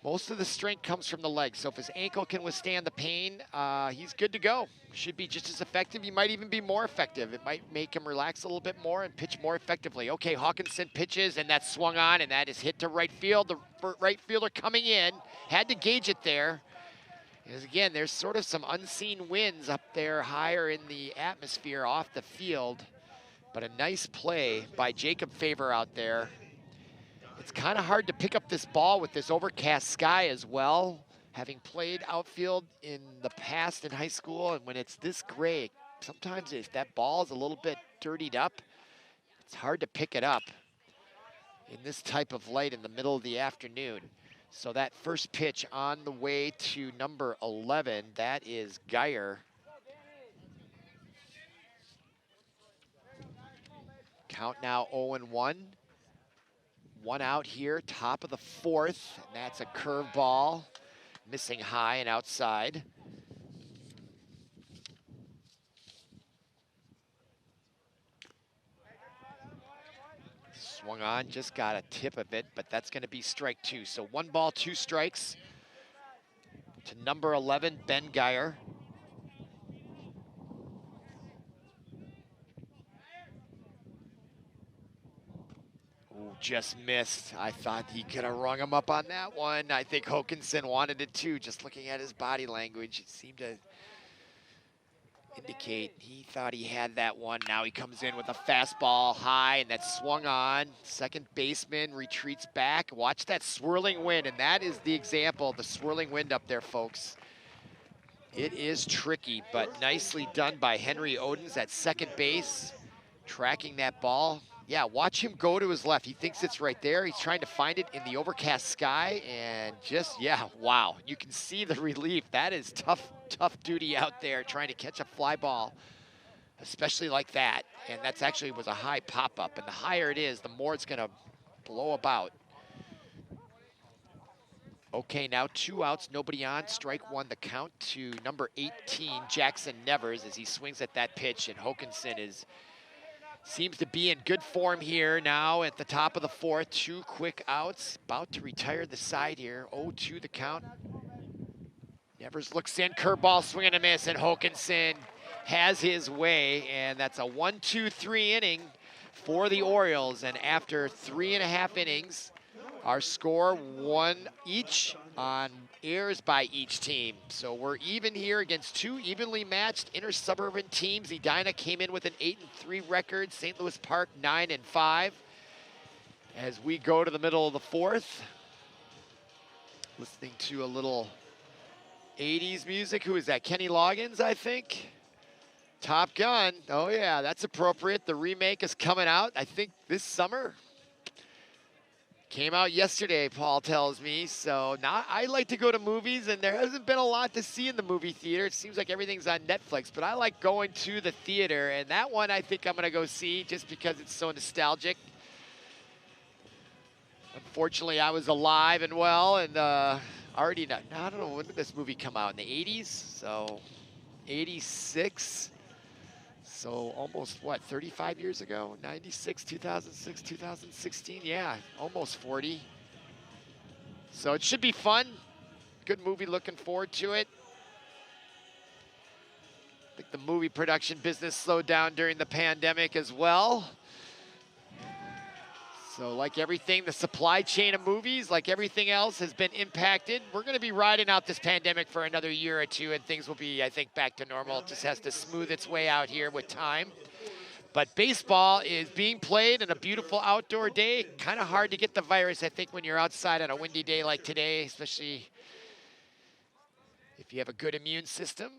most of the strength comes from the legs. So if his ankle can withstand the pain, he's good to go. Should be just as effective. He might even be more effective. It might make him relax a little bit more and pitch more effectively. Okay, Hawkinson pitches, and that's swung on, and that is hit to right field. The right fielder coming in, had to gauge it there. Because again, there's sort of some unseen winds up there higher in the atmosphere off the field. But a nice play by Jacob Favor out there. It's kind of hard to pick up this ball with this overcast sky as well. Having played outfield in the past in high school, and when it's this gray, sometimes if that ball is a little bit dirtied up, it's hard to pick it up in this type of light in the middle of the afternoon. So that first pitch on the way to number 11, that is Geyer. Count now 0-1. 1 out here, top of the 4th, and that's a curveball, missing high and outside. Swung on, just got a tip of it, but that's gonna be strike 2. So 1 ball, 2 strikes to number 11, Ben Geyer. just missed. I thought he could have rung him up on that one. I think Hokanson wanted it too. Just looking at his body language, it seemed to indicate he thought he had that one. Now he comes in with a fastball high, and that's swung on. Second baseman retreats back. Watch that swirling wind, and that is the example, the swirling wind up there, folks. It is tricky, but nicely done by Henry Odens at second base, tracking that ball. Yeah, watch him go to his left. He thinks it's right there. He's trying to find it in the overcast sky, and just, yeah, wow. You can see the relief. That is tough duty out there, trying to catch a fly ball, especially like that. And that's actually was a high pop-up, and the higher it is, the more it's gonna blow about. Okay, now 2 outs, nobody on. Strike one, the count to number 18, Jackson Nevers, as he swings at that pitch, and Hokanson seems to be in good form here now at the top of the fourth. 2 quick outs, about to retire the side here. 0-2 the count. Nevers looks in, curveball, swing and a miss, and Hokanson has his way, and that's a 1-2-3 inning for the Orioles. And after 3.5 innings, our score 1 each on errors by each team. So we're even here against 2 evenly matched inter-suburban teams. Edina came in with an 8-3 record. St. Louis Park 9-5. As we go to the middle of the fourth, listening to a little 80s music. Who is that? Kenny Loggins, I think. Top Gun. Oh yeah, that's appropriate. The remake is coming out, I think, this summer. Came out yesterday, Paul tells me. So now I like to go to movies, and there hasn't been a lot to see in the movie theater. It seems like everything's on Netflix, but I like going to the theater, and that one I think I'm gonna go see just because it's so nostalgic. Unfortunately, I was alive and well, and already not, I don't know, when did this movie come out? In the 80s? So 86. So almost, what, 35 years ago? 96, 2006, 2016? Yeah, almost 40. So it should be fun. Good movie, looking forward to it. I think the movie production business slowed down during the pandemic as well. So like everything, the supply chain of movies, like everything else, has been impacted. We're going to be riding out this pandemic for another year or two, and things will be, I think, back to normal. It just has to smooth its way out here with time. But baseball is being played in a beautiful outdoor day. Kind of hard to get the virus, I think, when you're outside on a windy day like today, especially if you have a good immune system.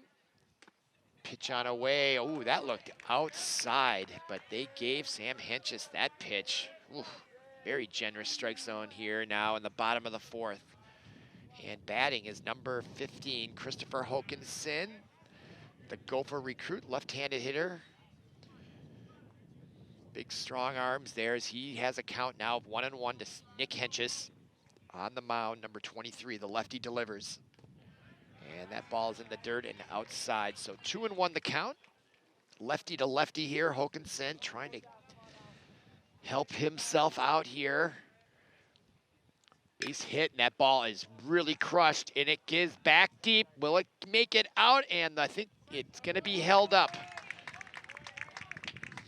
Pitch on away. Oh, that looked outside, but they gave Sam Hentges that pitch. Oof, very generous strike zone here now in the bottom of the fourth. And batting is number 15, Christopher Hokanson, the Gopher recruit, left-handed hitter. Big strong arms there as he has a count now of 1-1 to Nick Hentges on the mound. Number 23, the lefty delivers. And that ball is in the dirt and outside. So 2-1 the count. Lefty to lefty here. Hokanson trying to help himself out here. Base hit, and that ball is really crushed, and it gives back deep. Will it make it out? And I think it's going to be held up.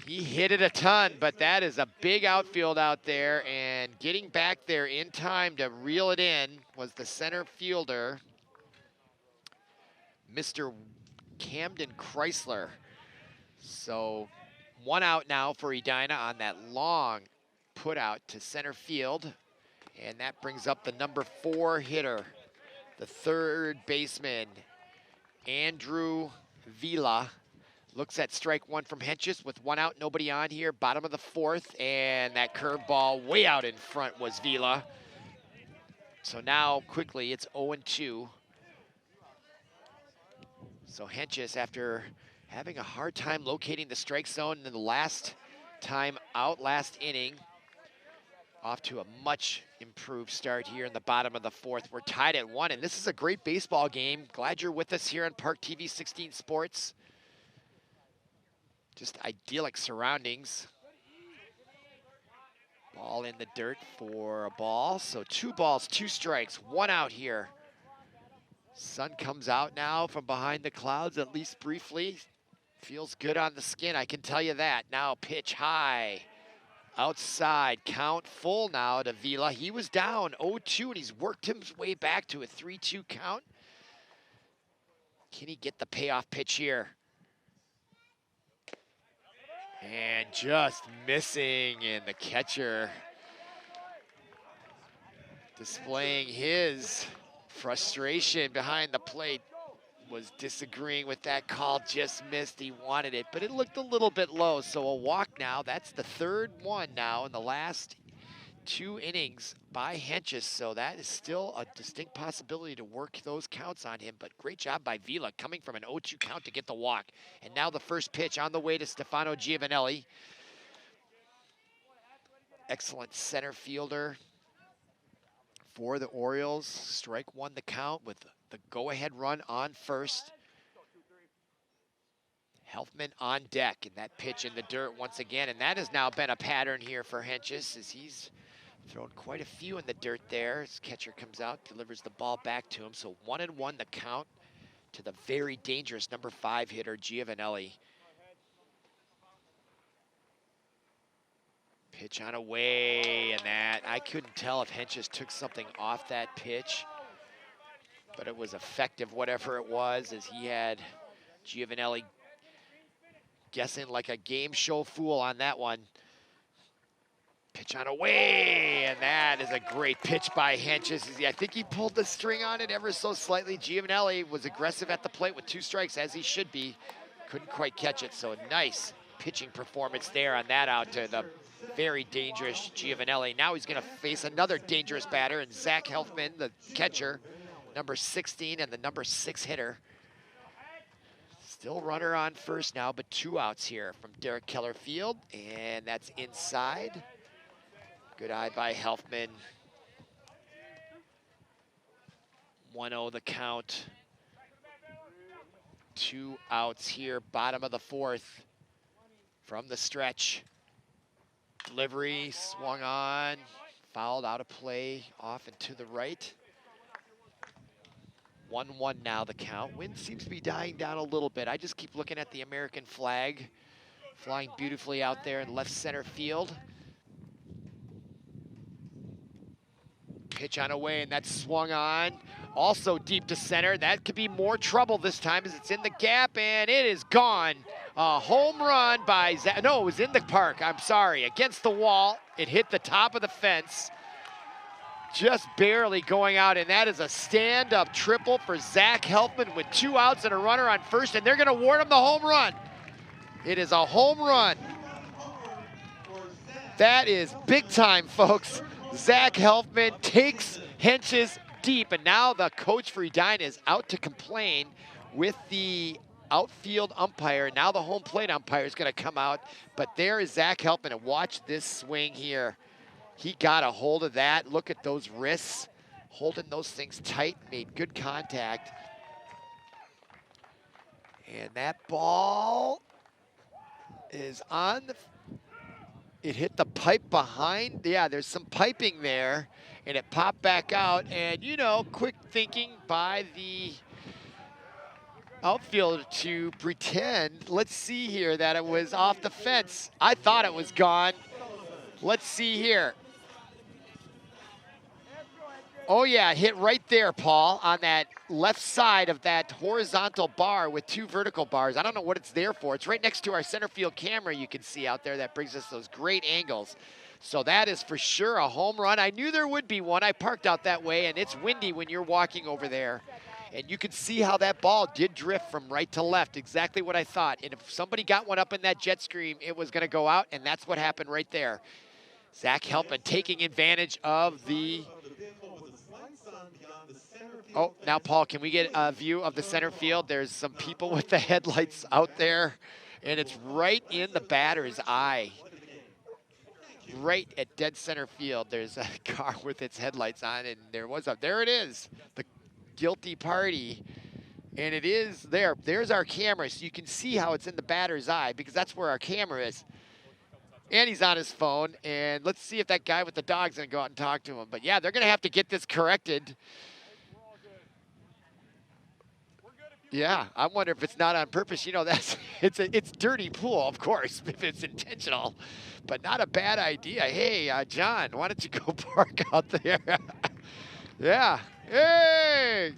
He hit it a ton, but that is a big outfield out there, and getting back there in time to reel it in was the center fielder, Mr. Camden Chrysler. So 1 out now for Edina on that long put out to center field. And that brings up the number 4 hitter, the third baseman, Andrew Vila. Looks at strike 1 from Hentges with 1 out, nobody on here, bottom of the fourth. And that curveball way out in front was Vila. So now quickly it's 0-2. So Hentges, after having a hard time locating the strike zone in the last time out, last inning, off to a much improved start here in the bottom of the fourth. We're tied at 1, and this is a great baseball game. Glad you're with us here on ParkTV 16 Sports. Just idyllic surroundings. Ball in the dirt for a ball. So 2 balls, 2 strikes, 1 out here. Sun comes out now from behind the clouds, at least briefly. Feels good on the skin, I can tell you that. Now pitch high. Outside, count full now to Vila. He was down 0-2, and he's worked his way back to a 3-2 count. Can he get the payoff pitch here? And just missing, and the catcher displaying his frustration behind the plate. Was disagreeing with that call, just missed, he wanted it, but it looked a little bit low, so a walk now. That's the third one now in the last 2 innings by Hentges, so that is still a distinct possibility to work those counts on him, but great job by Vila coming from an 0-2 count to get the walk. And now the first pitch on the way to Stefano Giovanelli. Excellent center fielder for the Orioles. Strike one the count with the go-ahead run on first. Helfman on deck, and that pitch in the dirt once again, and that has now been a pattern here for Hentges as he's thrown quite a few in the dirt there. His catcher comes out, delivers the ball back to him, so 1-1 the count to the very dangerous number 5 hitter, Giovanelli. Pitch on away, and that, I couldn't tell if Hentges took something off that pitch, but it was effective, whatever it was, as he had Giovanelli guessing like a game show fool on that one. Pitch on away, and that is a great pitch by Hentges. I think he pulled the string on it ever so slightly. Giovanelli was aggressive at the plate with 2 strikes, as he should be. Couldn't quite catch it, so a nice pitching performance there on that out to the very dangerous Giovanelli. Now he's gonna face another dangerous batter, and Zach Helfman, the catcher, number 16 and the number 6 hitter. Still runner on first now, but 2 outs here from Derek Keller Field, and that's inside. Good eye by Helfman. 1-0 the count. 2 outs here, bottom of the 4th from the stretch. Delivery swung on, fouled out of play, off and to the right. 1-1 now the count. Wind seems to be dying down a little bit. I just keep looking at the American flag flying beautifully out there in left center field. Pitch on away, and that's swung on. Also deep to center. That could be more trouble this time as it's in the gap, and it is gone. A home run by Zach. No, it was in the park. I'm sorry. Against the wall. It hit the top of the fence. Just barely going out, and that is a stand-up triple for Zach Helfman with 2 outs and a runner on first, and they're going to award him the home run. It is a home run. That is big time, folks. Zach Helfman takes Hentges deep, and now the coach for Edina is out to complain with the outfield umpire. Now the home plate umpire is going to come out, but there is Zach Helfman, and watch this swing here. He got a hold of that. Look at those wrists, holding those things tight, made good contact. And that ball is on the, it hit the pipe behind. Yeah, there's some piping there, and it popped back out. And, you know, quick thinking by the outfielder to pretend, let's see here, that it was off the fence. I thought it was gone. Let's see here. Oh yeah, it hit right there, Paul, on that left side of that horizontal bar with 2 vertical bars. I don't know what it's there for. It's right next to our center field camera you can see out there that brings us those great angles. So that is for sure a home run. I knew there would be one. I parked out that way, and it's windy when you're walking over there. And you can see how that ball did drift from right to left, exactly what I thought. And if somebody got one up in that jet stream, it was gonna go out, and that's what happened right there. Zach Helfman taking advantage of the... Oh, now, Paul, can we get a view of the center field? There's some people with the headlights out there, and it's right in the batter's eye. Right at dead center field, there's a car with its headlights on, and there it is, the guilty party. And it is there. There's our camera, so you can see how it's in the batter's eye, because that's where our camera is. And he's on his phone, and let's see if that guy with the dog's gonna go out and talk to him. But yeah, they're gonna have to get this corrected. Yeah, I wonder if it's not on purpose. You know, that's it's dirty pool, of course, if it's intentional, but not a bad idea. Hey, John, why don't you go park out there? Yeah. Hey.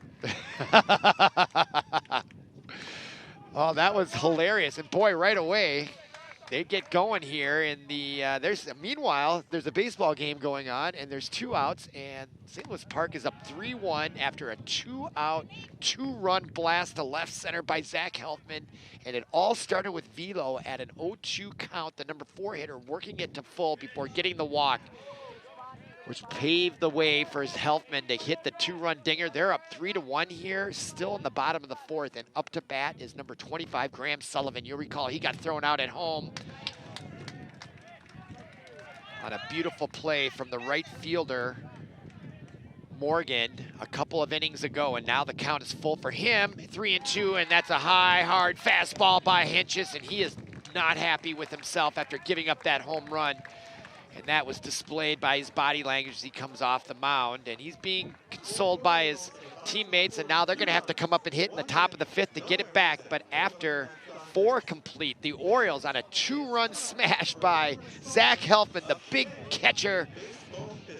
Oh, that was hilarious. And boy, right away, they get going here in the meanwhile there's a baseball game going on and there's 2 outs and St. Louis Park is up 3-1 after a 2-out 2-run blast to left center by Zach Helfman, and it all started with Velo at an 0-2 count, the number 4 hitter working it to full before getting the walk, which paved the way for Helfman to hit the 2-run dinger. They're up 3-1 here, still in the bottom of the 4th, and up to bat is number 25, Graham Sullivan. You'll recall he got thrown out at home on a beautiful play from the right fielder, Morgan, a couple of innings ago, and now the count is full for him, 3-2, and that's a high, hard fastball by Hentges, and he is not happy with himself after giving up that home run. And that was displayed by his body language as he comes off the mound. And he's being consoled by his teammates. And now they're going to have to come up and hit in the top of the 5th to get it back. But after 4 complete, the Orioles on a 2-run smash by Zach Helfman, the big catcher,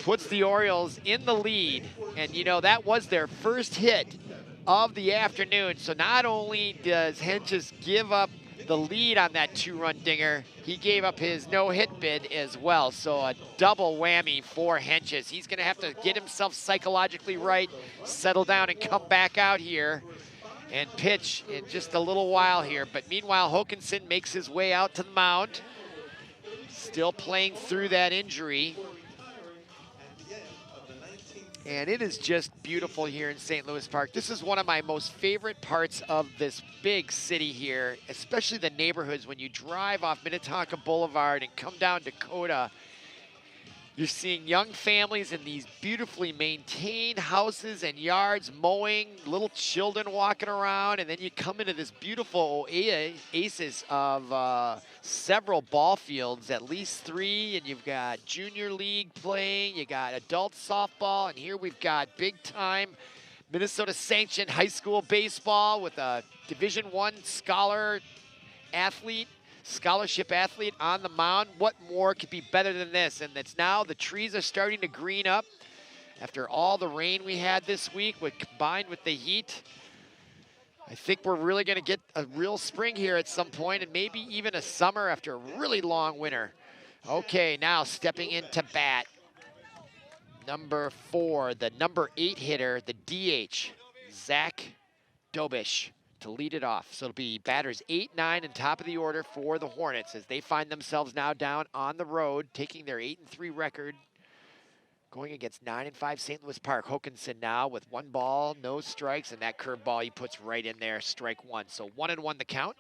puts the Orioles in the lead. And, you know, that was their first hit of the afternoon. So not only does Hentges give up the lead on that 2-run dinger, he gave up his no-hit bid as well. So a double whammy for Hentges. He's gonna have to get himself psychologically right, settle down and come back out here and pitch in just a little while here. But meanwhile, Hokanson makes his way out to the mound, still playing through that injury. And it is just beautiful here in St. Louis Park. This is one of my most favorite parts of this big city here, especially the neighborhoods. When you drive off Minnetonka Boulevard and come down Dakota, you're seeing young families in these beautifully maintained houses and yards mowing, little children walking around, and then you come into this beautiful oasis of several ball fields, at least 3, and you've got junior league playing, you got adult softball, and here we've got big time Minnesota sanctioned high school baseball with a Division I scholarship athlete on the mound. What more could be better than this? And it's now the trees are starting to green up after all the rain we had this week, combined with the heat. I think we're really going to get a real spring here at some point, and maybe even a summer after a really long winter. Okay, now stepping into bat, number 4, the number 8 hitter, the DH, Zach Dobush, to lead it off. So it'll be batters 8, 9, and top of the order for the Hornets as they find themselves now down on the road, taking their 8-3 record, going against 9-5 St. Louis Park. Hokanson now with 1 ball, no strikes, and that curveball he puts right in there, strike 1. So 1-1 the count.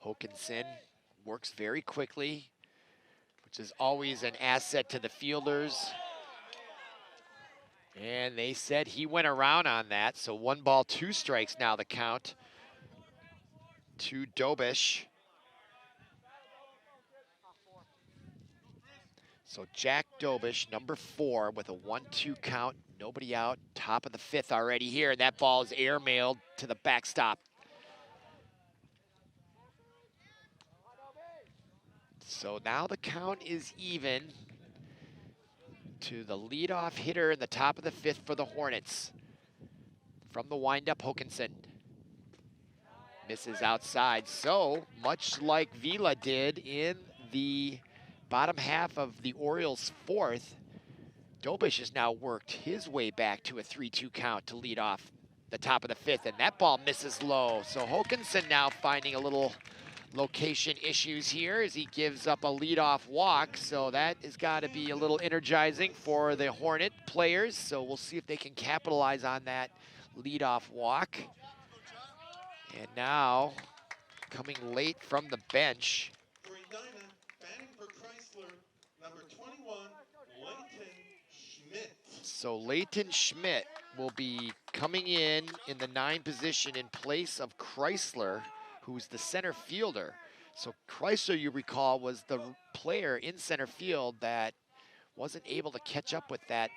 Hokanson works very quickly, which is always an asset to the fielders. And they said he went around on that, so 1 ball, 2 strikes now the count to Dobush. So Jack Dobush, number 4, with a 1-2 count, nobody out, top of the 5th already here, and that ball is airmailed to the backstop. So now the count is even to the leadoff hitter in the top of the 5th for the Hornets. From the windup, Hokanson misses outside. So much like Vila did in the bottom half of the Orioles' 4th, Dobush has now worked his way back to a 3-2 count to lead off the top of the 5th, and that ball misses low. So Hokanson now finding a little location issues here as he gives up a leadoff walk. So that has got to be a little energizing for the Hornet players. So we'll see if they can capitalize on that leadoff walk. And now, coming late from the bench, For Edina, batting for Chrysler, number 21, Leighton Schmidt. so Leighton Schmidt will be coming in the 9 position in place of Chrysler, who's the center fielder. So Chrysler, you recall, was the player in center field that wasn't able to catch up with that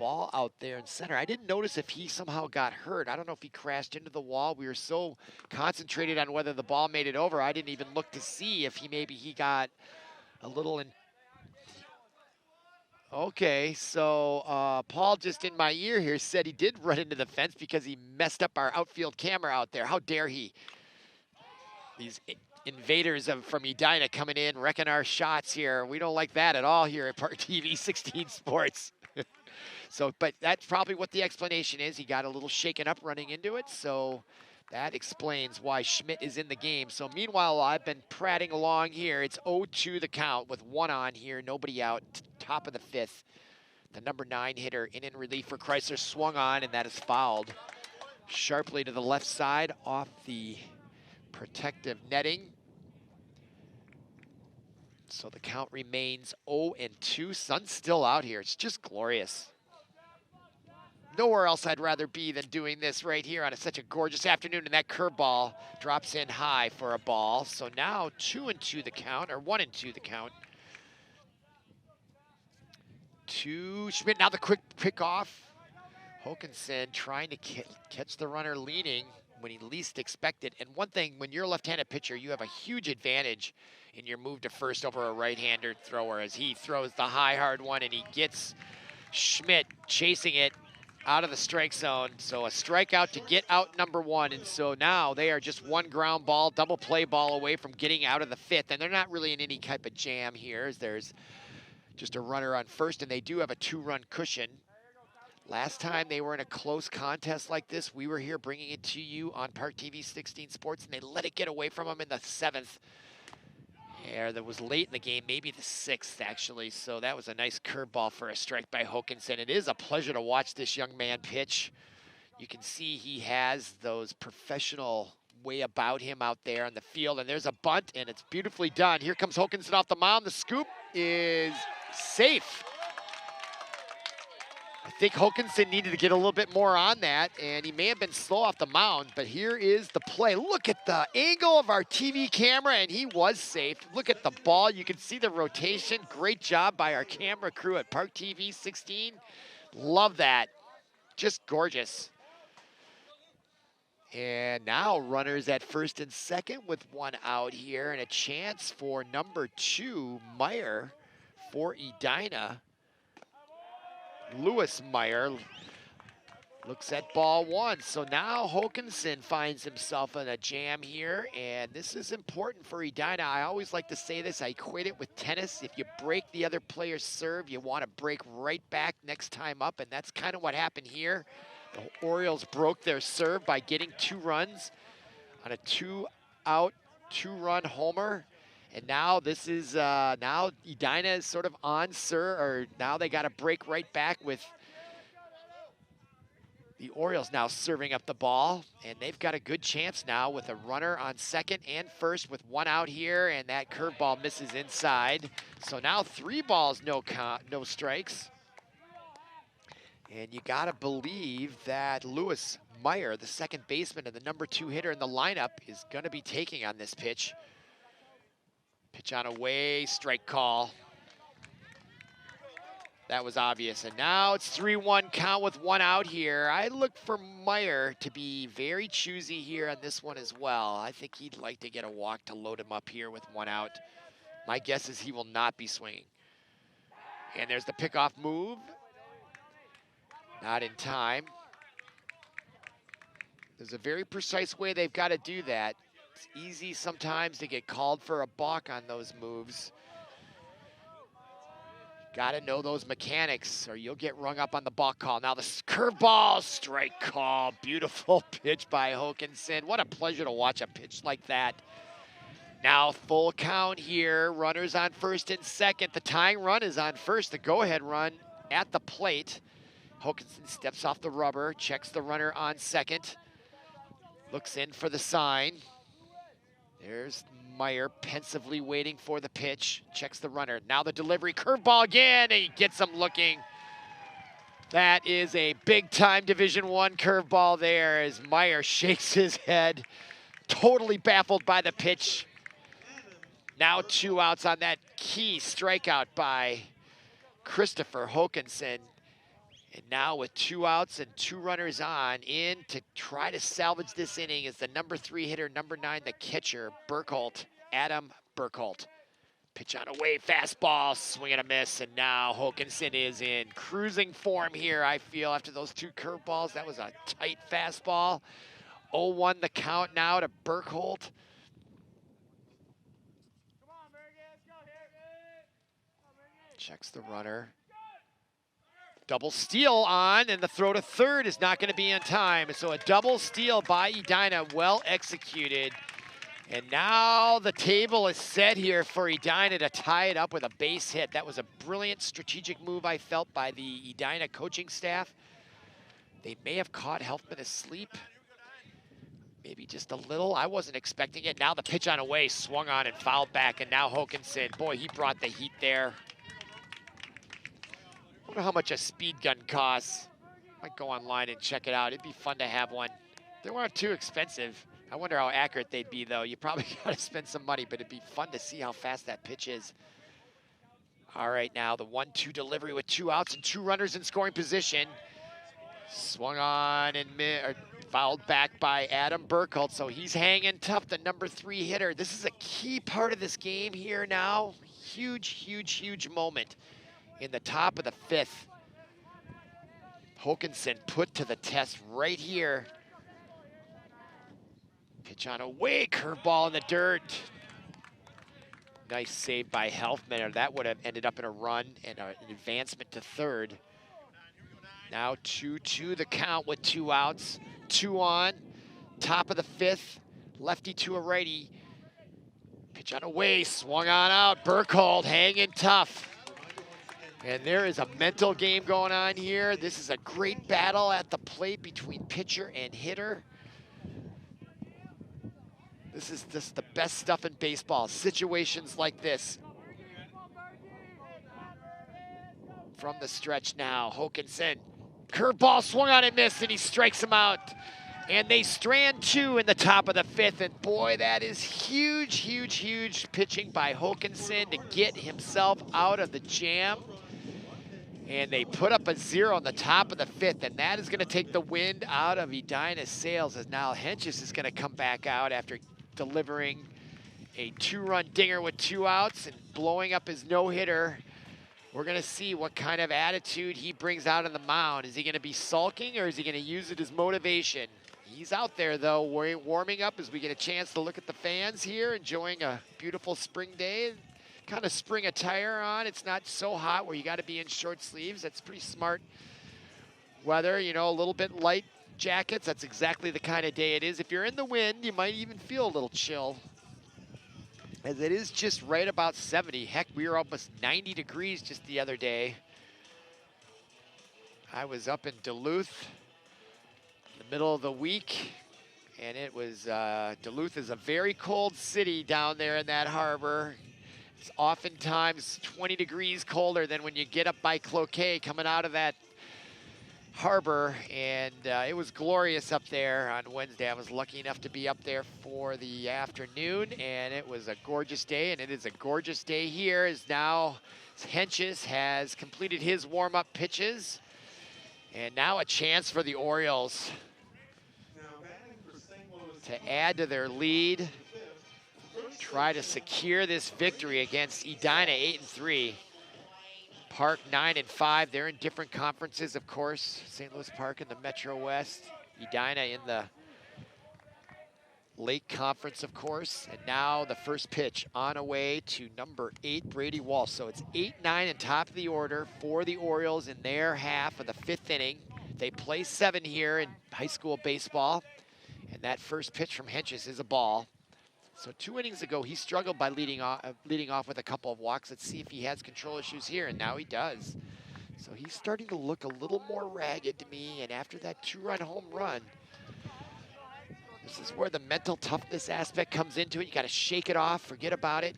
ball out there in center. I didn't notice if he somehow got hurt. I don't know if he crashed into the wall. We were so concentrated on whether the ball made it over, I didn't even look to see if maybe he got a little in. Okay, so Paul just in my ear here said he did run into the fence because he messed up our outfield camera out there. How dare he? These invaders from Edina coming in, wrecking our shots here. We don't like that at all here at ParkTV 16 Sports. So, but that's probably what the explanation is. He got a little shaken up running into it, so that explains why Schmidt is in the game. So meanwhile, I've been prattling along here. It's 0-2 the count with one on here, nobody out, top of the fifth. The number 9 hitter in relief for Chrysler swung on, and that is fouled sharply to the left side off the protective netting. So the count remains 0-2. Sun's still out here. It's just glorious. Nowhere else I'd rather be than doing this right here on such a gorgeous afternoon. And that curveball drops in high for a ball. So now 2-2 the count, or 1-2 the count. To Schmidt. Now the quick pick off. Hokanson trying to catch the runner leaning when he least expected. And one thing, when you're a left-handed pitcher, you have a huge advantage in your move to first over a right-hander thrower, as he throws the high, hard one, and he gets Schmidt chasing it out of the strike zone. So a strikeout to get out number 1. And so now they are just one ground ball, double play ball away from getting out of the fifth. And they're not really in any type of jam here, as there's just a runner on first, and they do have a 2-run cushion. Last time they were in a close contest like this, we were here bringing it to you on ParkTV 16 Sports, and they let it get away from them in the 7th. Yeah, that was late in the game, maybe the 6th, actually. So that was a nice curveball for a strike by Hokanson. It is a pleasure to watch this young man pitch. You can see he has those professional way about him out there on the field. And there's a bunt, and it's beautifully done. Here comes Hokanson off the mound. The scoop is safe. I think Hokanson needed to get a little bit more on that, and he may have been slow off the mound, but here is the play. Look at the angle of our TV camera, and he was safe. Look at the ball. You can see the rotation. Great job by our camera crew at ParkTV 16. Love that. Just gorgeous. And now runners at first and second with one out here, and a chance for number 2, Meyer, for Edina. Lewis Meyer looks at ball 1. So now Hokanson finds himself in a jam here, and this is important for Edina. I always like to say this, I equate it with tennis. If you break the other player's serve, you want to break right back next time up, and that's kind of what happened here. The Orioles broke their serve by getting 2 runs on a 2-out, 2-run homer. And now this is, now Edina is sort of on or now they got to break right back with the Orioles now serving up the ball. And they've got a good chance now with a runner on second and first with 1 out here, and that curveball misses inside. So now 3 balls, no strikes. And you got to believe that Lewis Meyer, the second baseman and the number 2 hitter in the lineup, is going to be taking on this pitch. Pitch on away, strike call. That was obvious. And now it's 3-1 count with 1 out here. I look for Meyer to be very choosy here on this one as well. I think he'd like to get a walk to load him up here with 1 out. My guess is he will not be swinging. And there's the pickoff move. Not in time. There's a very precise way they've got to do that. It's easy sometimes to get called for a balk on those moves. Got to know those mechanics or you'll get rung up on the balk call. Now the curveball, strike call. Beautiful pitch by Hokanson. What a pleasure to watch a pitch like that. Now full count here. Runners on first and second. The tying run is on first. The go-ahead run at the plate. Hokanson steps off the rubber, checks the runner on second. Looks in for the sign. There's Meyer pensively waiting for the pitch. Checks the runner. Now the delivery. Curveball again, and he gets him looking. That is a big-time Division I curveball there as Meyer shakes his head, totally baffled by the pitch. Now 2 outs on that key strikeout by Christopher Hokanson. And now with 2 outs and 2 runners on, in to try to salvage this inning is the number 3 hitter, number 9, the catcher, Burkholt, Adam Burkholt. Pitch on away, fastball, swing and a miss, and now Hokanson is in cruising form here, I feel, after those 2 curveballs. That was a tight fastball. 0-1 the count now to Burkholt. Checks the runner. Double steal on, and the throw to third is not going to be on time. So a double steal by Edina, well executed. And now the table is set here for Edina to tie it up with a base hit. That was a brilliant strategic move, I felt, by the Edina coaching staff. They may have caught Helfman asleep. Maybe just a little. I wasn't expecting it. Now the pitch on away, swung on and fouled back, and now Hokanson, boy, he brought the heat there. I wonder how much a speed gun costs. Might go online and check it out. It'd be fun to have one. They weren't too expensive. I wonder how accurate they'd be, though. You probably got to spend some money, but it'd be fun to see how fast that pitch is. All right, now the 1-2 delivery with 2 outs and 2 runners in scoring position. Swung on and fouled back by Adam Burkholt, so he's hanging tough, the number 3 hitter. This is a key part of this game here now. Huge, huge, huge moment in the top of the 5th. Hokanson put to the test right here. Pitch on away, curveball in the dirt. Nice save by Helfman, or that would have ended up in a run and an advancement to third. Now 2-2 the count with 2 outs, 2 on, top of the 5th, lefty to a righty. Pitch on away, swung on out, Burkholt hanging tough. And there is a mental game going on here. This is a great battle at the plate between pitcher and hitter. This is just the best stuff in baseball, situations like this. From the stretch now, Hokanson, curveball swung on and missed, and he strikes him out. And they strand 2 in the top of the 5th, and boy, that is huge, huge, huge pitching by Hokanson to get himself out of the jam. And they put up a 0 on the top of the 5th, and that is going to take the wind out of Edina's sails, as now Hentges is going to come back out after delivering a 2-run dinger with 2 outs and blowing up his no-hitter. We're going to see what kind of attitude he brings out on the mound. Is he going to be sulking, or is he going to use it as motivation? He's out there, though, warming up as we get a chance to look at the fans here, enjoying a beautiful spring day. Kind of spring attire on. It's not so hot where you got to be in short sleeves. That's pretty smart weather, you know, a little bit light jackets. That's exactly the kind of day it is. If you're in the wind, you might even feel a little chill, as it is just right about 70. Heck, we were almost 90 degrees just the other day. I was up in Duluth in the middle of the week, and it was, Duluth is a very cold city down there in that harbor. It's oftentimes 20 degrees colder than when you get up by Cloquet coming out of that harbor, and it was glorious up there on Wednesday. I was lucky enough to be up there for the afternoon, and it was a gorgeous day, and it is a gorgeous day here as now Hentges has completed his warm-up pitches, and now a chance for the Orioles to add to their lead, try to secure this victory against Edina 8-3. Park 9-5. They're in different conferences, of course. St. Louis Park in the Metro West, Edina in the Lake Conference, of course. And now the first pitch on away to number 8, Brady Walsh. So it's 8-9 and top of the order for the Orioles in their half of the 5th inning. They play 7 here in high school baseball. And that first pitch from Hentges is a ball. So 2 innings ago, he struggled by leading off with a couple of walks. Let's see if he has control issues here, and now he does. So he's starting to look a little more ragged to me, and after that 2-run home run, this is where the mental toughness aspect comes into it. You got to shake it off, forget about it,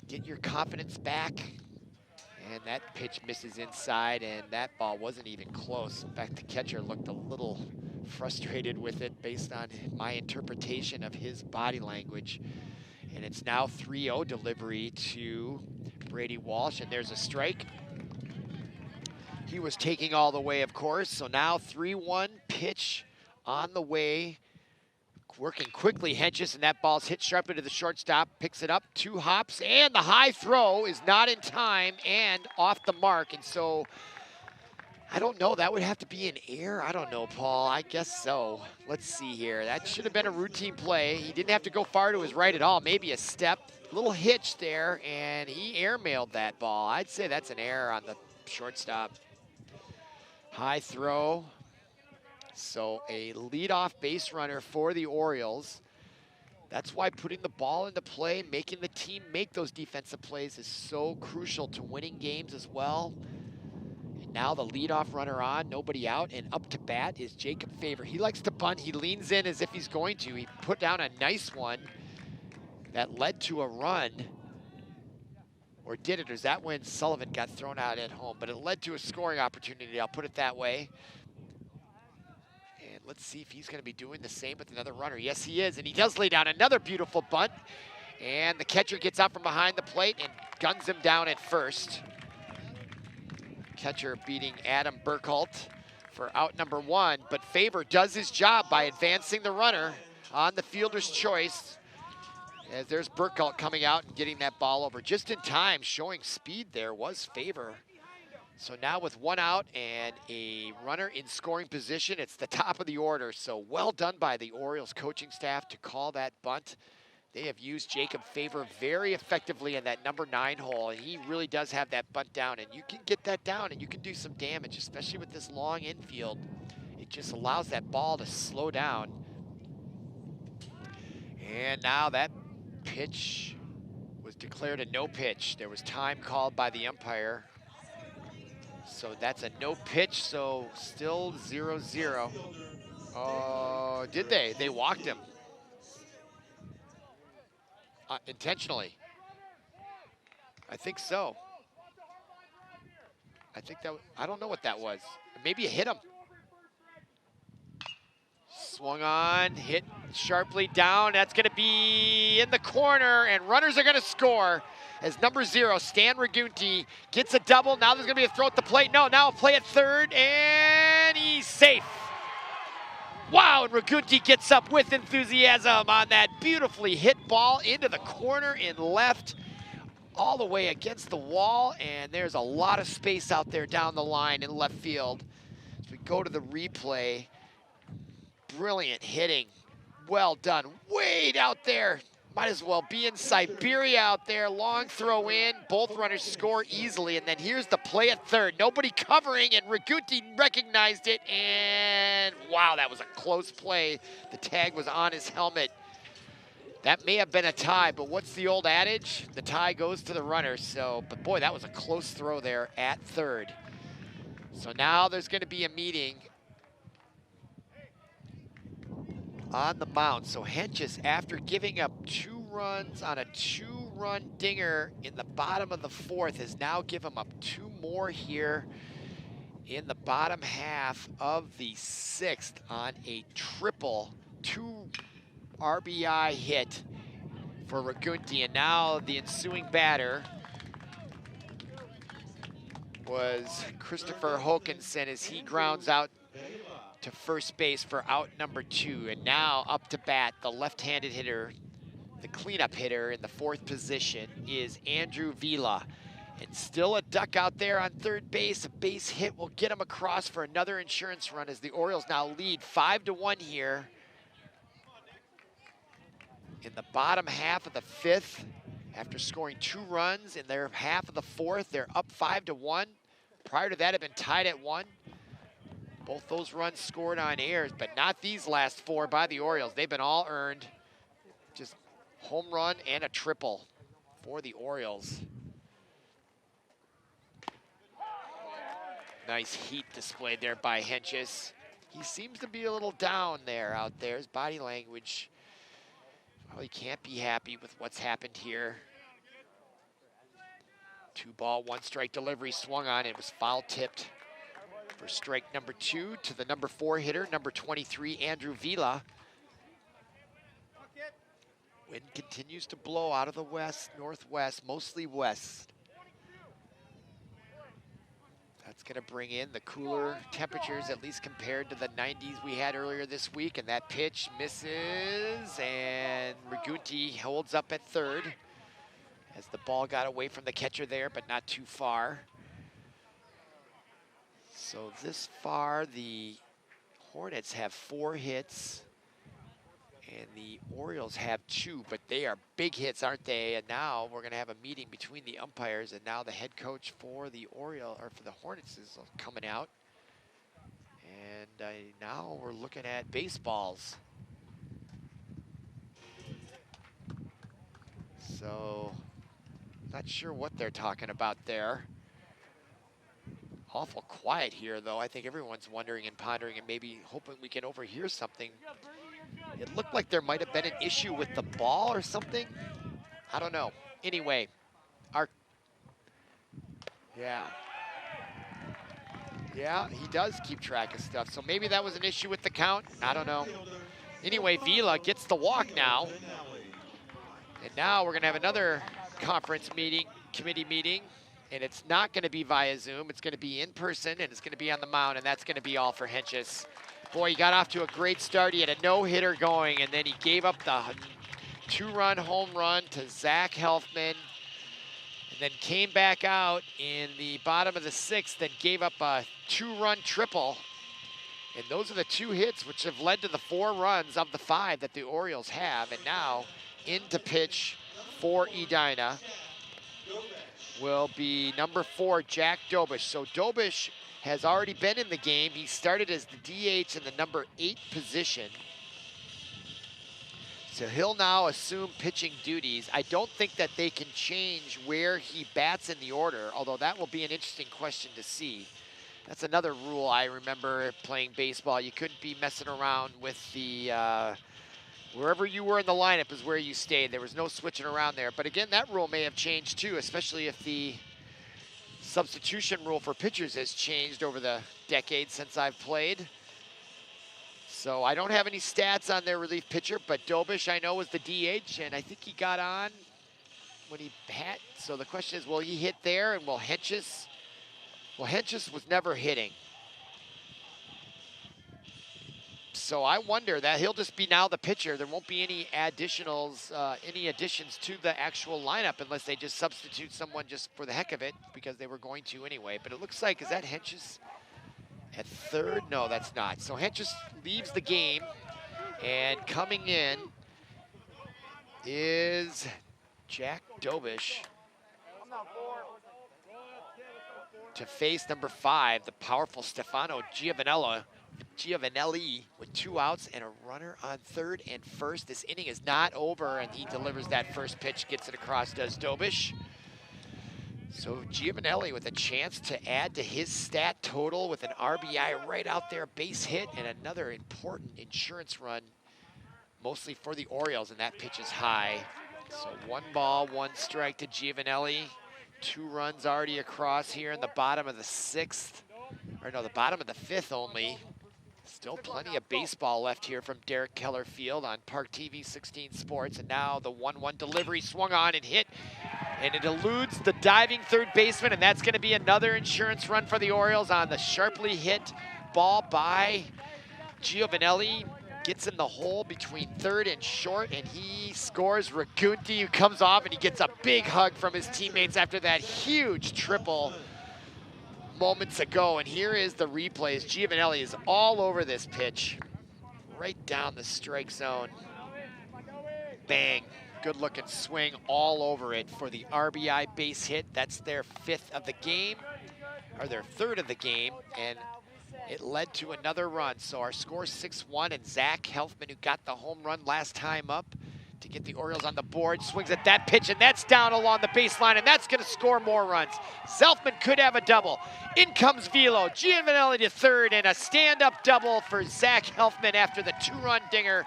get your confidence back. And that pitch misses inside, and that ball wasn't even close. In fact, the catcher looked a little frustrated with it based on my interpretation of his body language. And it's now 3-0 delivery to Brady Walsh, and there's a strike. He was taking all the way, of course. So now 3-1 pitch on the way. Working quickly, Hentges, and that ball's hit sharply to the shortstop. Picks it up, 2 hops, and the high throw is not in time and off the mark. And so, I don't know, that would have to be an error. I don't know, Paul, I guess so. Let's see here. That should have been a routine play. He didn't have to go far to his right at all, maybe a step. Little hitch there, and he airmailed that ball. I'd say that's an error on the shortstop. High throw. So a leadoff base runner for the Orioles. That's why putting the ball into play, making the team make those defensive plays is so crucial to winning games as well. And now the leadoff runner on, nobody out, and up to bat is Jacob Favor. He likes to bunt. He leans in as if he's going to. He put down a nice one that led to a run. Or did it? Or is that when Sullivan got thrown out at home? But it led to a scoring opportunity, I'll put it that way. Let's see if he's going to be doing the same with another runner. Yes, he is, and he does lay down another beautiful bunt. And the catcher gets out from behind the plate and guns him down at first. Catcher beating Adam Burkhalter for out number 1, but Favor does his job by advancing the runner on the fielder's choice. As there's Burkhalter coming out and getting that ball over just in time, showing speed there was Favor. So now with 1 out and a runner in scoring position, it's the top of the order. So well done by the Orioles coaching staff to call that bunt. They have used Jacob Favor very effectively in that number 9 hole, and he really does have that bunt down. And you can get that down and you can do some damage, especially with this long infield. It just allows that ball to slow down. And now that pitch was declared a no pitch. There was time called by the umpire. So that's a no pitch, so still 0-0. Oh, did they? They walked him. Intentionally. I think so. I think that, I don't know what that was. Maybe it hit him. Swung on, hit sharply down. That's gonna be in the corner, and runners are gonna score. As number 0, Stan Ragunti, gets a double. Now there's gonna be a throw at the plate. No, now a play at third, and he's safe. Wow, and Ragunti gets up with enthusiasm on that beautifully hit ball into the corner in left, all the way against the wall, and there's a lot of space out there down the line in left field. As we go to the replay, brilliant hitting, well done, way out there. Might as well be in Siberia out there. Long throw in. Both runners score easily. And then here's the play at third. Nobody covering, and Ragunti recognized it. And wow, that was a close play. The tag was on his helmet. That may have been a tie, but what's the old adage? The tie goes to the runner. So, but boy, that was a close throw there at third. So now there's going to be a meeting on the mound. So Hentges, after giving up 2 runs on a 2-run dinger in the bottom of the 4th, has now given up 2 more here in the bottom half of the 6th on a triple 2 RBI hit for Ragunti. And now the ensuing batter was Christopher Hokanson as he grounds out to first base for out number 2. And now up to bat, the left-handed hitter, the cleanup hitter in the 4th position is Andrew Vila. And still a duck out there on third base. A base hit will get him across for another insurance run as the Orioles now lead 5-1 here in the bottom half of the 5th. After scoring 2 runs in their half of the 4th, they're up 5-1. Prior to that, had been tied at 1. Both those runs scored on airs, but not these last 4 by the Orioles. They've been all earned. Just home run and a triple for the Orioles. Nice heat displayed there by Hentges. He seems to be a little down there out there. His body language probably can't be happy with what's happened here. 2-ball, 1-strike delivery swung on. It was foul tipped for strike number 2 to the number 4 hitter, number 23, Andrew Vila. Wind continues to blow out of the west, northwest, mostly west. That's going to bring in the cooler temperatures, at least compared to the 90s we had earlier this week. And that pitch misses, and Rigunti holds up at third as the ball got away from the catcher there, but not too far. So this far, the Hornets have 4 hits, and the Orioles have 2, but they are big hits, aren't they? And now we're gonna have a meeting between the umpires, and now the head coach for the for the Hornets is coming out. And now we're looking at baseballs. So, not sure what they're talking about there. Awful quiet here, though. I think everyone's wondering and pondering and maybe hoping we can overhear something. It looked like there might have been an issue with the ball or something. I don't know. Anyway, yeah, he does keep track of stuff. So maybe that was an issue with the count. I don't know. Anyway, Vila gets the walk now. And now we're going to have another committee meeting. And it's not going to be via Zoom. It's going to be in person, and it's going to be on the mound, and that's going to be all for Hentges. Boy, he got off to a great start. He had a no-hitter going, and then he gave up the 2-run home run to Zach Helfman, and then came back out in the bottom of the 6th and gave up a 2-run triple. And those are the 2 hits which have led to the 4 runs of the 5 that the Orioles have. And now into pitch for Edina will be number 4, Jack Dobush. So Dobush has already been in the game. He started as the DH in the number 8 position. So he'll now assume pitching duties. I don't think that they can change where he bats in the order, although that will be an interesting question to see. That's another rule I remember playing baseball. You couldn't be messing around with the, wherever you were in the lineup is where you stayed. There was no switching around there. But again, that rule may have changed too, especially if the substitution rule for pitchers has changed over the decades since I've played. So I don't have any stats on their relief pitcher, but Dobush I know was the DH, and I think he got on when he had. So the question is, will he hit there, and will Hentges? Well, Hentges was never hitting. So I wonder that he'll just be now the pitcher. There won't be any additions to the actual lineup unless they just substitute someone just for the heck of it, because they were going to anyway. But it looks like, is that Hentges at third? No, that's not. So Hentges leaves the game, and coming in is Jack Dobush to face number 5, the powerful Stefano Giovanelli with 2 outs and a runner on third and first. This inning is not over, and he delivers that first pitch, gets it across, does Dobush. So Giovanelli with a chance to add to his stat total with an RBI right out there, base hit, and another important insurance run, mostly for the Orioles, and that pitch is high. So 1 ball, 1 strike to Giovanelli. 2 runs already across here in the bottom of the 6th, or no, the bottom of the 5th only. Still plenty of baseball left here from Derek Keller Field on ParkTV 16 Sports. And now the 1-1 delivery swung on and hit, and it eludes the diving third baseman, and that's going to be another insurance run for the Orioles on the sharply hit ball by Giovanelli. Gets in the hole between third and short, and he scores. Rigunti, who comes off, and he gets a big hug from his teammates after that huge triple moments ago. And here is the replays. Giovanelli is all over this pitch, right down the strike zone. Bang, good looking swing all over it for the RBI base hit. That's their 5th of the game, or their 3rd of the game, and it led to another run. So our score 6-1, and Zach Helfman, who got the home run last time up to get the Orioles on the board, swings at that pitch, and that's down along the baseline, and that's gonna score more runs. Selfman could have a double. In comes Vilo, Giovanelli to third, and a stand-up double for Zach Helfman after the 2-run dinger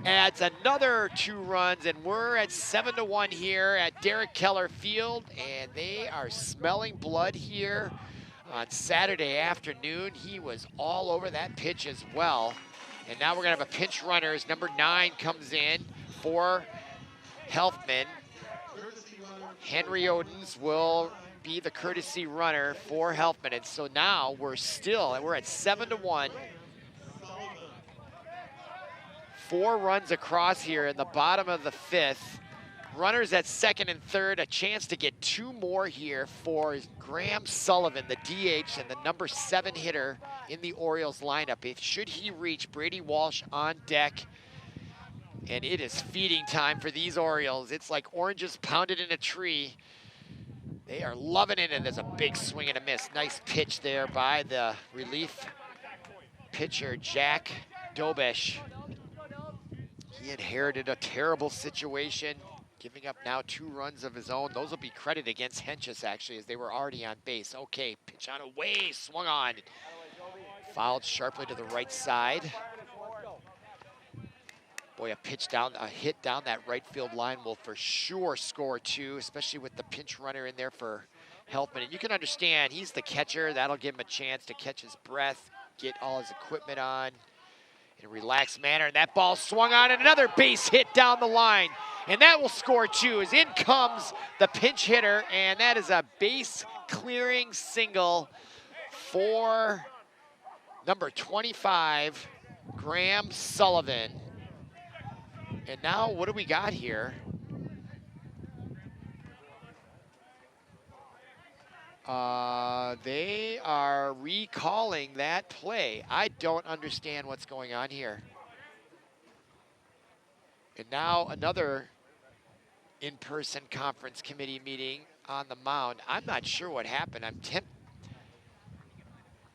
adds another 2 runs, and we're at 7-1 here at Derek Keller Field, and they are smelling blood here on Saturday afternoon. He was all over that pitch as well. And now we're gonna have a pinch runner as number 9 comes in for Helfman. courtesy runner. Henry Odens will be the courtesy runner for Helfman. And so now we're at 7-1. Sullivan. 4 runs across here in the bottom of the 5th. Runners at second and third, a chance to get 2 more here for Graham Sullivan, the DH and the number 7 hitter in the Orioles lineup. Should he reach, Brady Walsh on deck. And it is feeding time for these Orioles. It's like oranges pounded in a tree. They are loving it, and there's a big swing and a miss. Nice pitch there by the relief pitcher, Jack Dobush. He inherited a terrible situation, giving up now 2 runs of his own. Those will be credited against Henches, actually, as they were already on base. Okay, pitch on away, swung on. Fouled sharply to the right side. Boy, a hit down that right field line will for sure score 2, especially with the pinch runner in there for Helfman. And you can understand, he's the catcher. That'll give him a chance to catch his breath, get all his equipment on in a relaxed manner. And that ball swung on, and another base hit down the line. And that will score 2, as in comes the pinch hitter, and that is a base clearing single for number 25, Graham Sullivan. And now what do we got here? They are recalling that play. I don't understand what's going on here. And now another in-person conference committee meeting on the mound. I'm not sure what happened.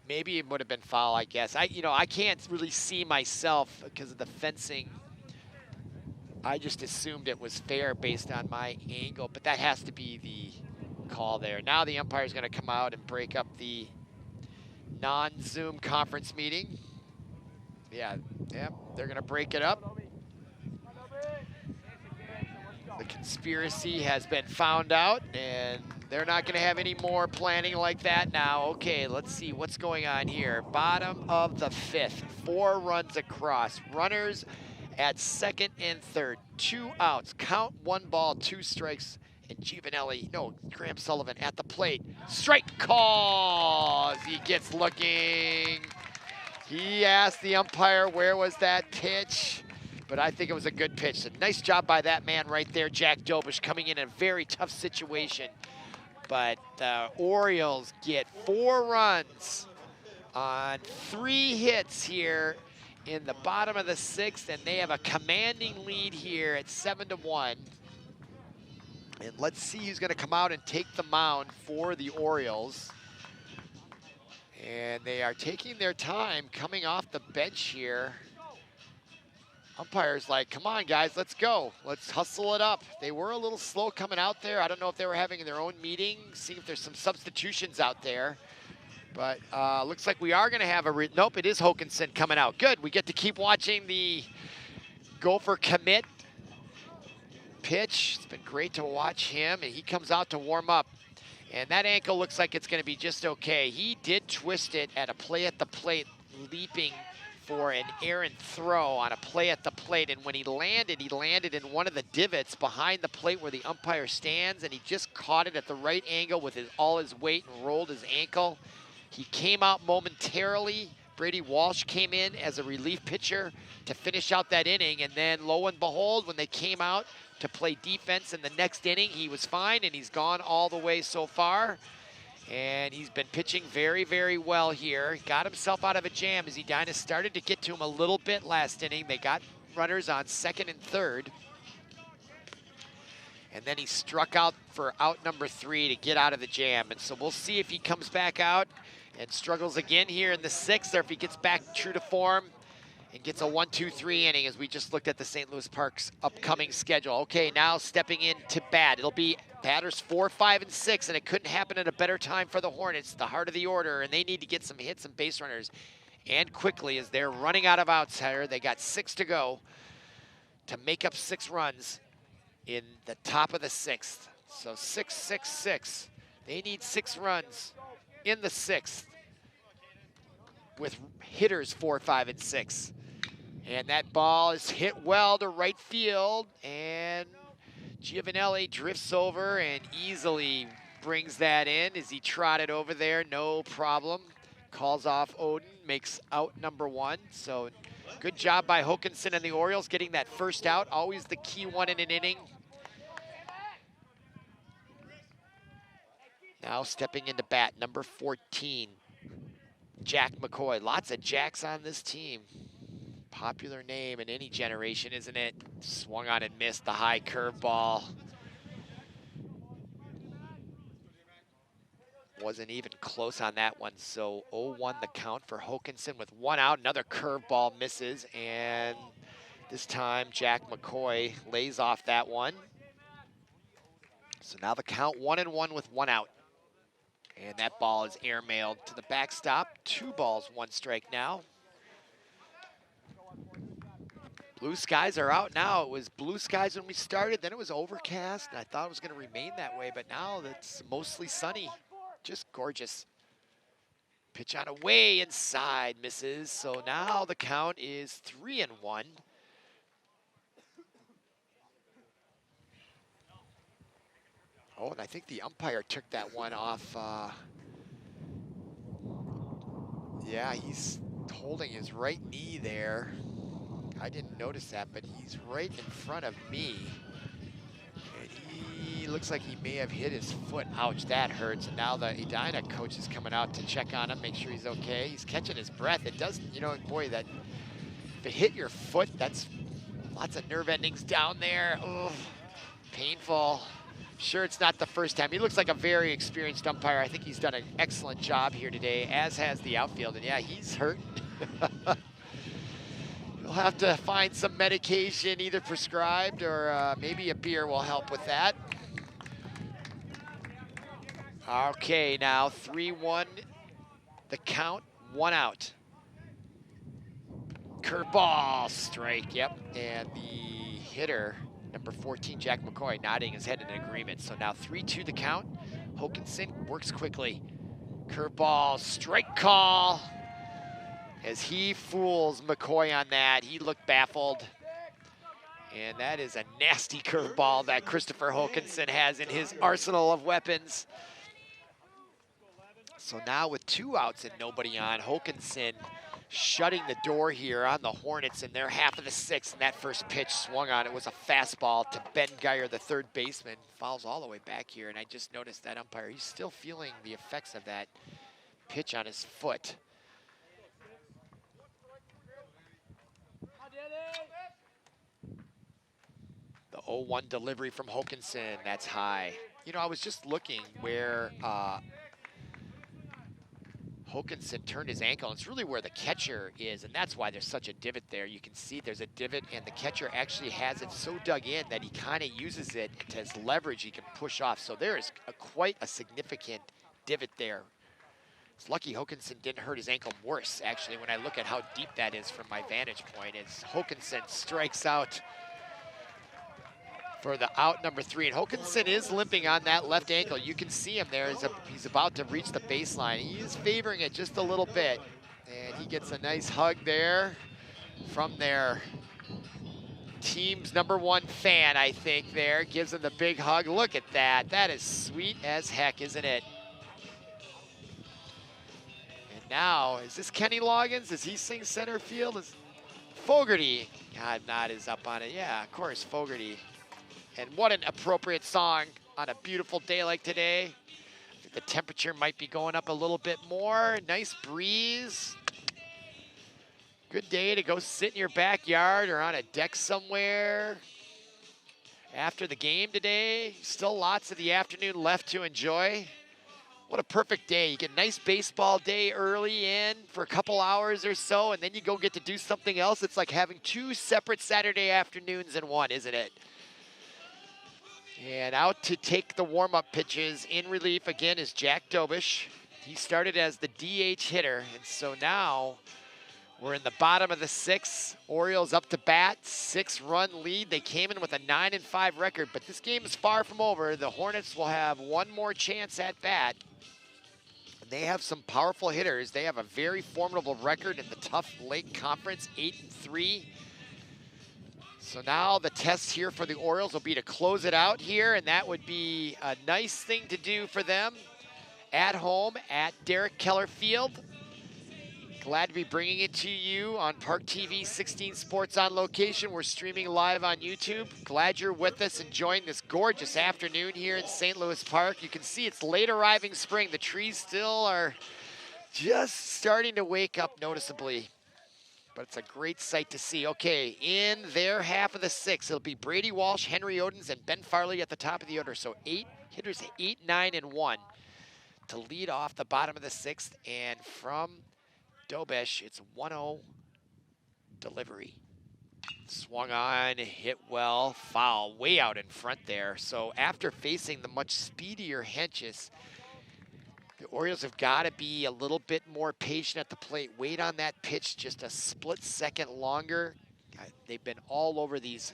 Maybe it would have been foul, I guess. I can't really see myself because of the fencing. I just assumed it was fair based on my angle, but that has to be the call there. Now the umpire is going to come out and break up the non-Zoom conference meeting. Yeah, they're going to break it up. The conspiracy has been found out, and they're not going to have any more planning like that now. Okay, let's see what's going on here. Bottom of the 5th, 4 runs across. Runners at second and third, 2 outs. Count 1 ball, 2 strikes. And Graham Sullivan at the plate. Strike call as he gets looking. He asked the umpire where was that pitch, but I think it was a good pitch. So nice job by that man right there, Jack Dobush, coming in a very tough situation. But the Orioles get 4 runs on 3 hits here in the bottom of the 6th, and they have a commanding lead here at 7-1. And let's see who's going to come out and take the mound for the Orioles. And they are taking their time coming off the bench here. Umpire's like, come on, guys, let's go. Let's hustle it up. They were a little slow coming out there. I don't know if they were having their own meeting, see if there's some substitutions out there. But looks like we are going to have nope, it is Hokinson coming out. Good, we get to keep watching the Gopher commit pitch. It's been great to watch him, and he comes out to warm up. And that ankle looks like it's going to be just okay. He did twist it at a play at the plate, leaping for an errant throw on a play at the plate. And when he landed in one of the divots behind the plate where the umpire stands, and he just caught it at the right angle with all his weight and rolled his ankle. He came out momentarily. Brady Walsh came in as a relief pitcher to finish out that inning. And then lo and behold, when they came out to play defense in the next inning, he was fine, and he's gone all the way so far. And he's been pitching very, very well here. He got himself out of a jam as Edina started to get to him a little bit last inning. They got runners on second and third. And then he struck out for out number 3 to get out of the jam. And so we'll see if he comes back out and struggles again here in the 6th, or if he gets back true to form and gets a 1-2-3 inning, as we just looked at the St. Louis Park's upcoming schedule. Okay, now stepping in to bat. It'll be batters 4, 5, and 6, and it couldn't happen at a better time for the Hornets, the heart of the order, and they need to get some hits and base runners, and quickly, as they're running out of outs here. They got 6 to go to make up 6 runs in the top of the 6th. So 6, 6, 6. They need 6 runs in the 6th with hitters 4, 5, and 6. And that ball is hit well to right field, and Giovanelli drifts over and easily brings that in as he trotted over there, no problem. Calls off Odin, makes out number 1. So good job by Håkansson and the Orioles getting that first out, always the key one in an inning. Now stepping into bat, number 14, Jack Mccoy. Lots of Jacks on this team. Popular name in any generation, isn't it? Swung on and missed the high curveball. Wasn't even close on that one, so 0-1 the count for Håkansson with 1 out. Another curveball misses, and this time Jack Mccoy lays off that one. So now the count 1-1 with 1 out. And that ball is airmailed to the backstop. 2 balls, 1 strike now. Blue skies are out now. It was blue skies when we started, then it was overcast, and I thought it was gonna remain that way, but now it's mostly sunny. Just gorgeous. Pitch on away inside, misses. So now the count is 3-1. Oh, and I think the umpire took that one off. Yeah, he's holding his right knee there. I didn't notice that, but he's right in front of me. And he looks like he may have hit his foot. Ouch, that hurts. And now the Edina coach is coming out to check on him, make sure he's okay. He's catching his breath. It does, you know, boy, that if it hit your foot, that's lots of nerve endings down there. Oh, painful. Sure, it's not the first time. He looks like a very experienced umpire. I think he's done an excellent job here today, as has the outfield. And yeah, he's hurt. You'll have to find some medication, either prescribed or maybe a beer will help with that. Okay, now 3-1, the count, 1 out. Curveball, strike, yep. And the hitter, number 14, Jack Mccoy, nodding his head in agreement. So now 3-2 the count. Håkansson works quickly. Curveball, strike call. As he fools Mccoy on that, he looked baffled. And that is a nasty curveball that Christopher Håkansson has in his arsenal of weapons. So now with 2 outs and nobody on, Håkansson shutting the door here on the Hornets in their half of the 6th. And that first pitch swung on. It was a fastball to Ben Geyer, the third baseman. Fouls all the way back here. And I just noticed that umpire, he's still feeling the effects of that pitch on his foot. The 0-1 delivery from Håkansson, that's high. You know, I was just looking where Håkansson turned his ankle. It's really where the catcher is, and that's why there's such a divot there. You can see there's a divot, and the catcher actually has it so dug in that he kind of uses it as leverage he can push off. So there is quite a significant divot there. It's lucky Håkansson didn't hurt his ankle worse, actually, when I look at how deep that is from my vantage point, as Håkansson strikes out for the out number 3. And Håkansson is limping on that left ankle. You can see him there. He's about to reach the baseline. He is favoring it just a little bit. And he gets a nice hug there from their team's #1 fan, I think, there. Gives him the big hug. Look at that. That is sweet as heck, isn't it? And now, is this Kenny Loggins? Does he sing center field? Is Fogarty? God, Nod is up on it. Yeah, of course, Fogarty. And what an appropriate song on a beautiful day like today. I think the temperature might be going up a little bit more. Nice breeze. Good day to go sit in your backyard or on a deck somewhere. After the game today, still lots of the afternoon left to enjoy. What a perfect day. You get a nice baseball day early in for a couple hours or so, and then you go get to do something else. It's like having 2 separate Saturday afternoons in one, isn't it? And out to take the warm-up pitches in relief again is Jack Dobush. He started as the DH hitter, and so now we're in the bottom of the 6th. Orioles up to bat, 6-run lead. They came in with a 9-5 record, but this game is far from over. The Hornets will have one more chance at bat. They have some powerful hitters. They have a very formidable record in the tough Lake Conference, 8-3. So now the test here for the Orioles will be to close it out here, and that would be a nice thing to do for them at home at Derek Keller Field. Glad to be bringing it to you on ParkTV 16 Sports on Location. We're streaming live on YouTube. Glad you're with us, enjoying this gorgeous afternoon here in St. Louis Park. You can see it's late arriving spring. The trees still are just starting to wake up noticeably, but it's a great sight to see. Okay, in their half of the sixth, it'll be Brady Walsh, Henry Odens, and Ben Farley at the top of the order. So 8 hitters, 8, 9, and 1 to lead off the bottom of the sixth. And from Dobush, it's 1-0 delivery. Swung on, hit well, foul, way out in front there. So after facing the much speedier Henches, the Orioles have got to be a little bit more patient at the plate. Wait on that pitch just a split second longer. They've been all over these,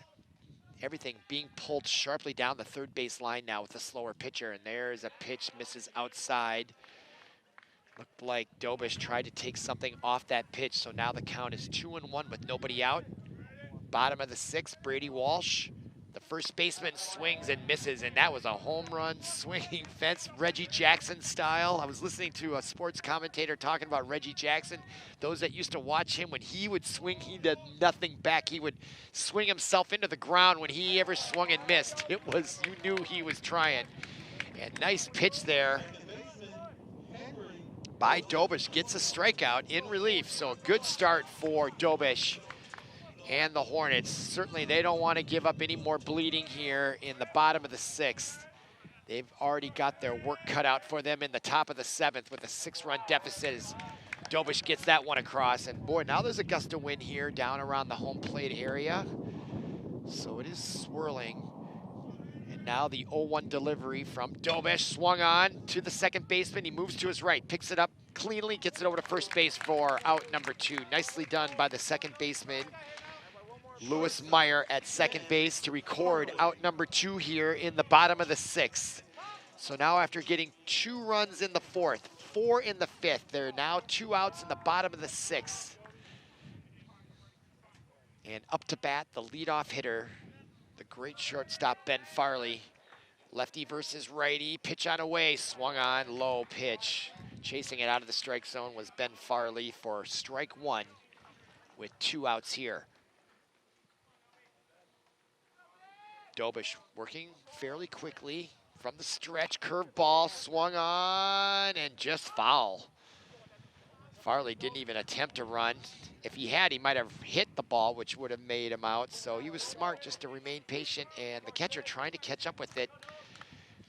everything being pulled sharply down the third base line now with a slower pitcher. And there's a pitch, misses outside. Looked like Dobush tried to take something off that pitch. So now the count is 2-1 with nobody out. Bottom of the sixth, Brady Walsh. The first baseman swings and misses, and that was a home run swinging fence, Reggie Jackson style. I was listening to a sports commentator talking about Reggie Jackson. Those that used to watch him, when he would swing, he did nothing back. He would swing himself into the ground when he ever swung and missed. It was, you knew he was trying. And nice pitch there by Dobush. Gets a strikeout in relief, so a good start for Dobush and the Hornets. Certainly they don't want to give up any more bleeding here in the bottom of the sixth. They've already got their work cut out for them in the top of the seventh with a 6-run deficit as Dobush gets that one across. And boy, now there's a gust of wind here down around the home plate area. So it is swirling. And now the 0-1 delivery from Dobush, swung on to the second baseman. He moves to his right, picks it up cleanly, gets it over to first base for out number 2. Nicely done by the second baseman, Lewis Meyer, at second base to record out number 2 here in the bottom of the sixth. So now after getting 2 runs in the fourth, 4 in the fifth, there are now 2 outs in the bottom of the sixth. And up to bat, the leadoff hitter, the great shortstop Ben Farley. Lefty versus righty, pitch on away, swung on, low pitch. Chasing it out of the strike zone was Ben Farley for strike 1 with 2 outs here. Dobush working fairly quickly from the stretch, curveball, swung on, and just foul. Farley didn't even attempt to run. If he had, he might have hit the ball, which would have made him out. So he was smart just to remain patient, and the catcher trying to catch up with it.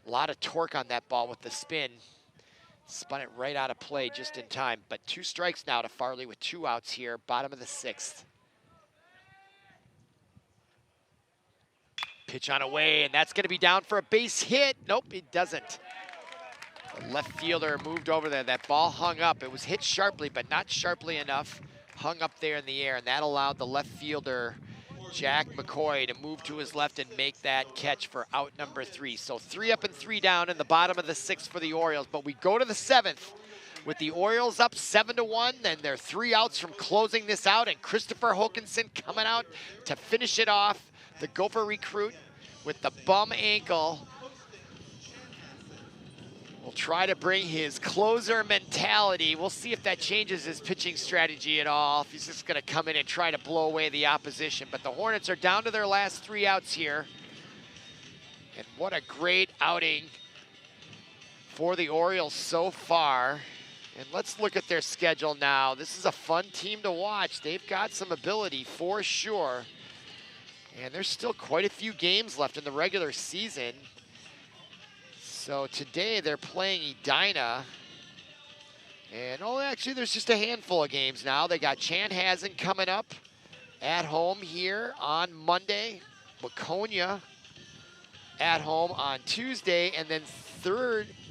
A lot of torque on that ball with the spin. Spun it right out of play just in time. But 2 strikes now to Farley with 2 outs here, bottom of the sixth. Pitch on away, and that's going to be down for a base hit. Nope, it doesn't. The left fielder moved over there. That ball hung up. It was hit sharply, but not sharply enough. Hung up there in the air, and that allowed the left fielder, Jack Mccoy, to move to his left and make that catch for out number 3. So 3 up and 3 down in the bottom of the sixth for the Orioles. But we go to the seventh with the Orioles up 7-1, and they're 3 outs from closing this out, and Christopher Hokanson coming out to finish it off. The Gopher recruit with the bum ankle will try to bring his closer mentality. We'll see if that changes his pitching strategy at all, if he's just gonna come in and try to blow away the opposition. But the Hornets are down to their last 3 outs here. And what a great outing for the Orioles so far. And let's look at their schedule now. This is a fun team to watch. They've got some ability for sure. And there's still quite a few games left in the regular season. So today they're playing Edina. And actually there's just a handful of games now. They got Chanhassen coming up at home here on Monday. Waconia at home on Tuesday. And then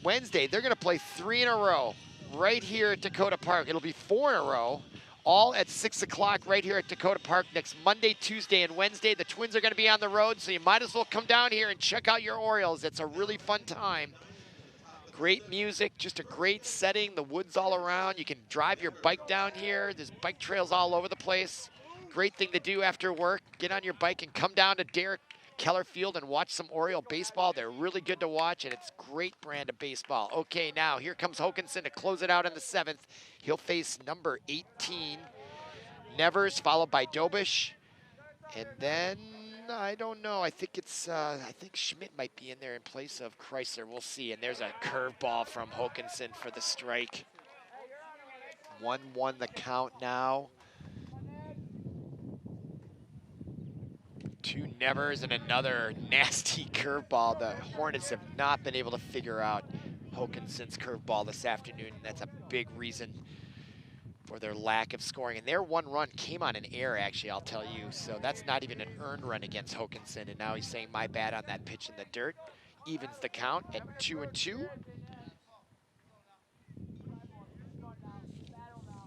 Wednesday, they're gonna play 3 in a row right here at Dakota Park. It'll be 4 in a row, all at 6 o'clock right here at Dakota Park next Monday, Tuesday, and Wednesday. The Twins are going to be on the road, so you might as well come down here and check out your Orioles. It's a really fun time. Great music, just a great setting, the woods all around. You can drive your bike down here. There's bike trails all over the place. great thing to do after work. Get on your bike and come down to Derek Keller Field and watch some Oriole baseball. They're really good to watch, and it's a great brand of baseball. Okay, now here comes Hokanson to close it out in the 7th. He'll face number 18, Nevers, followed by Dobush. And then, I don't know, I think Schmidt might be in there in place of Chrysler. We'll see. And there's a curveball from Hokanson for the strike. 1-1 the count now. 2 Nevers and another nasty curveball. The Hornets have not been able to figure out Hokanson's curveball this afternoon. That's a big reason for their lack of scoring. And their 1 run came on an error, actually, I'll tell you. So that's not even an earned run against Hokanson. And now he's saying, my bad on that pitch in the dirt. Evens the count at 2-2.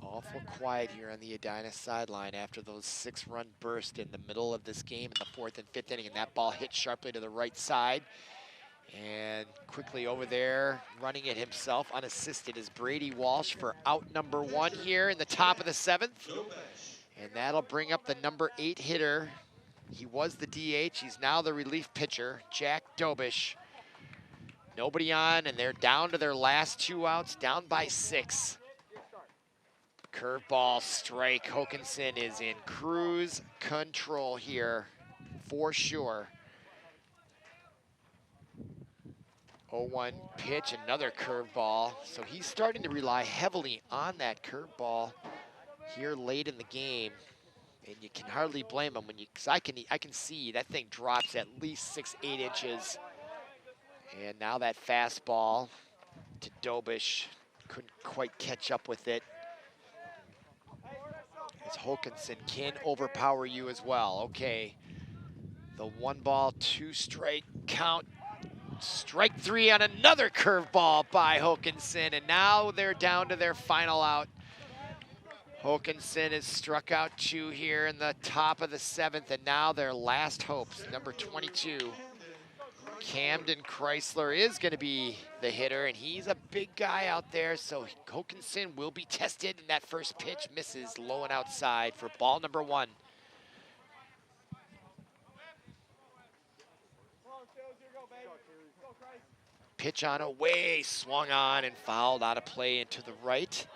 Awful quiet here on the Edina sideline after those 6-run bursts in the middle of this game in the 4th and 5th inning, and that ball hit sharply to the right side. And quickly over there, running it himself, unassisted, is Brady Walsh for out number 1 here in the top of the 7th. And that'll bring up the number 8 hitter. He was the DH, he's now the relief pitcher, Jack Dobush. Nobody on, and they're down to their last 2 outs, down by 6. Curveball strike. Hokanson is in cruise control here for sure. 0-1 pitch, another curveball. So he's starting to rely heavily on that curveball here late in the game. And you can hardly blame him because I can see that thing drops at least 6-8 inches. And now that fastball to Dobush couldn't quite catch up with it. As Hokanson can overpower you as well. Okay, the 1-ball, 2-strike count. Strike 3 on another curveball by Hokanson, and now they're down to their final out. Hokanson has struck out 2 here in the top of the 7th, and now their last hopes, number 22. Camden Chrysler is going to be the hitter, and he's a big guy out there, so Hokanson will be tested, and that first pitch misses low and outside for ball number 1. Pitch on away, swung on and fouled out of play into the right.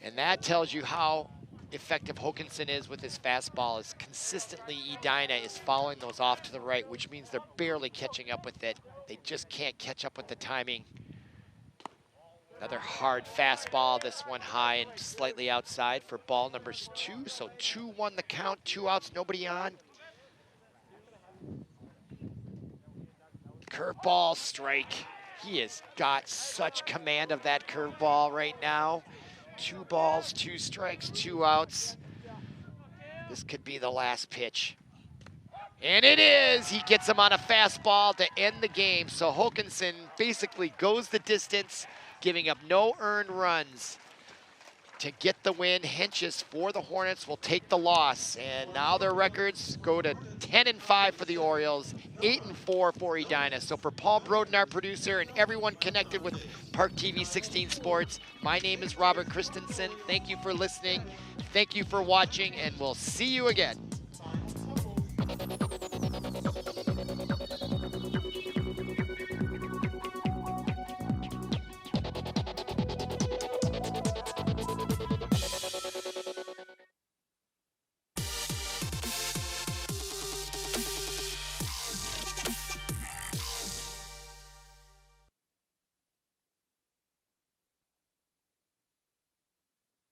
And that tells you how effective Hokanson is with his fastball, is consistently Edina is following those off to the right, which means they're barely catching up with it. They just can't catch up with the timing. Another hard fastball, this one high and slightly outside for ball number 2. So 2-1 the count, 2 outs, nobody on. Curveball strike. He has got such command of that curveball right now. 2 balls, 2 strikes, 2 outs. This could be the last pitch. And it is! He gets him on a fastball to end the game. So Hokanson basically goes the distance, giving up no earned runs to get the win. Henches for the Hornets will take the loss. And now their records go to 10-5 for the Orioles, 8-4 for Edina. So for Paul Broden, our producer, and everyone connected with ParkTV 16 Sports, my name is Robert Christensen. Thank you for listening. Thank you for watching, and we'll see you again.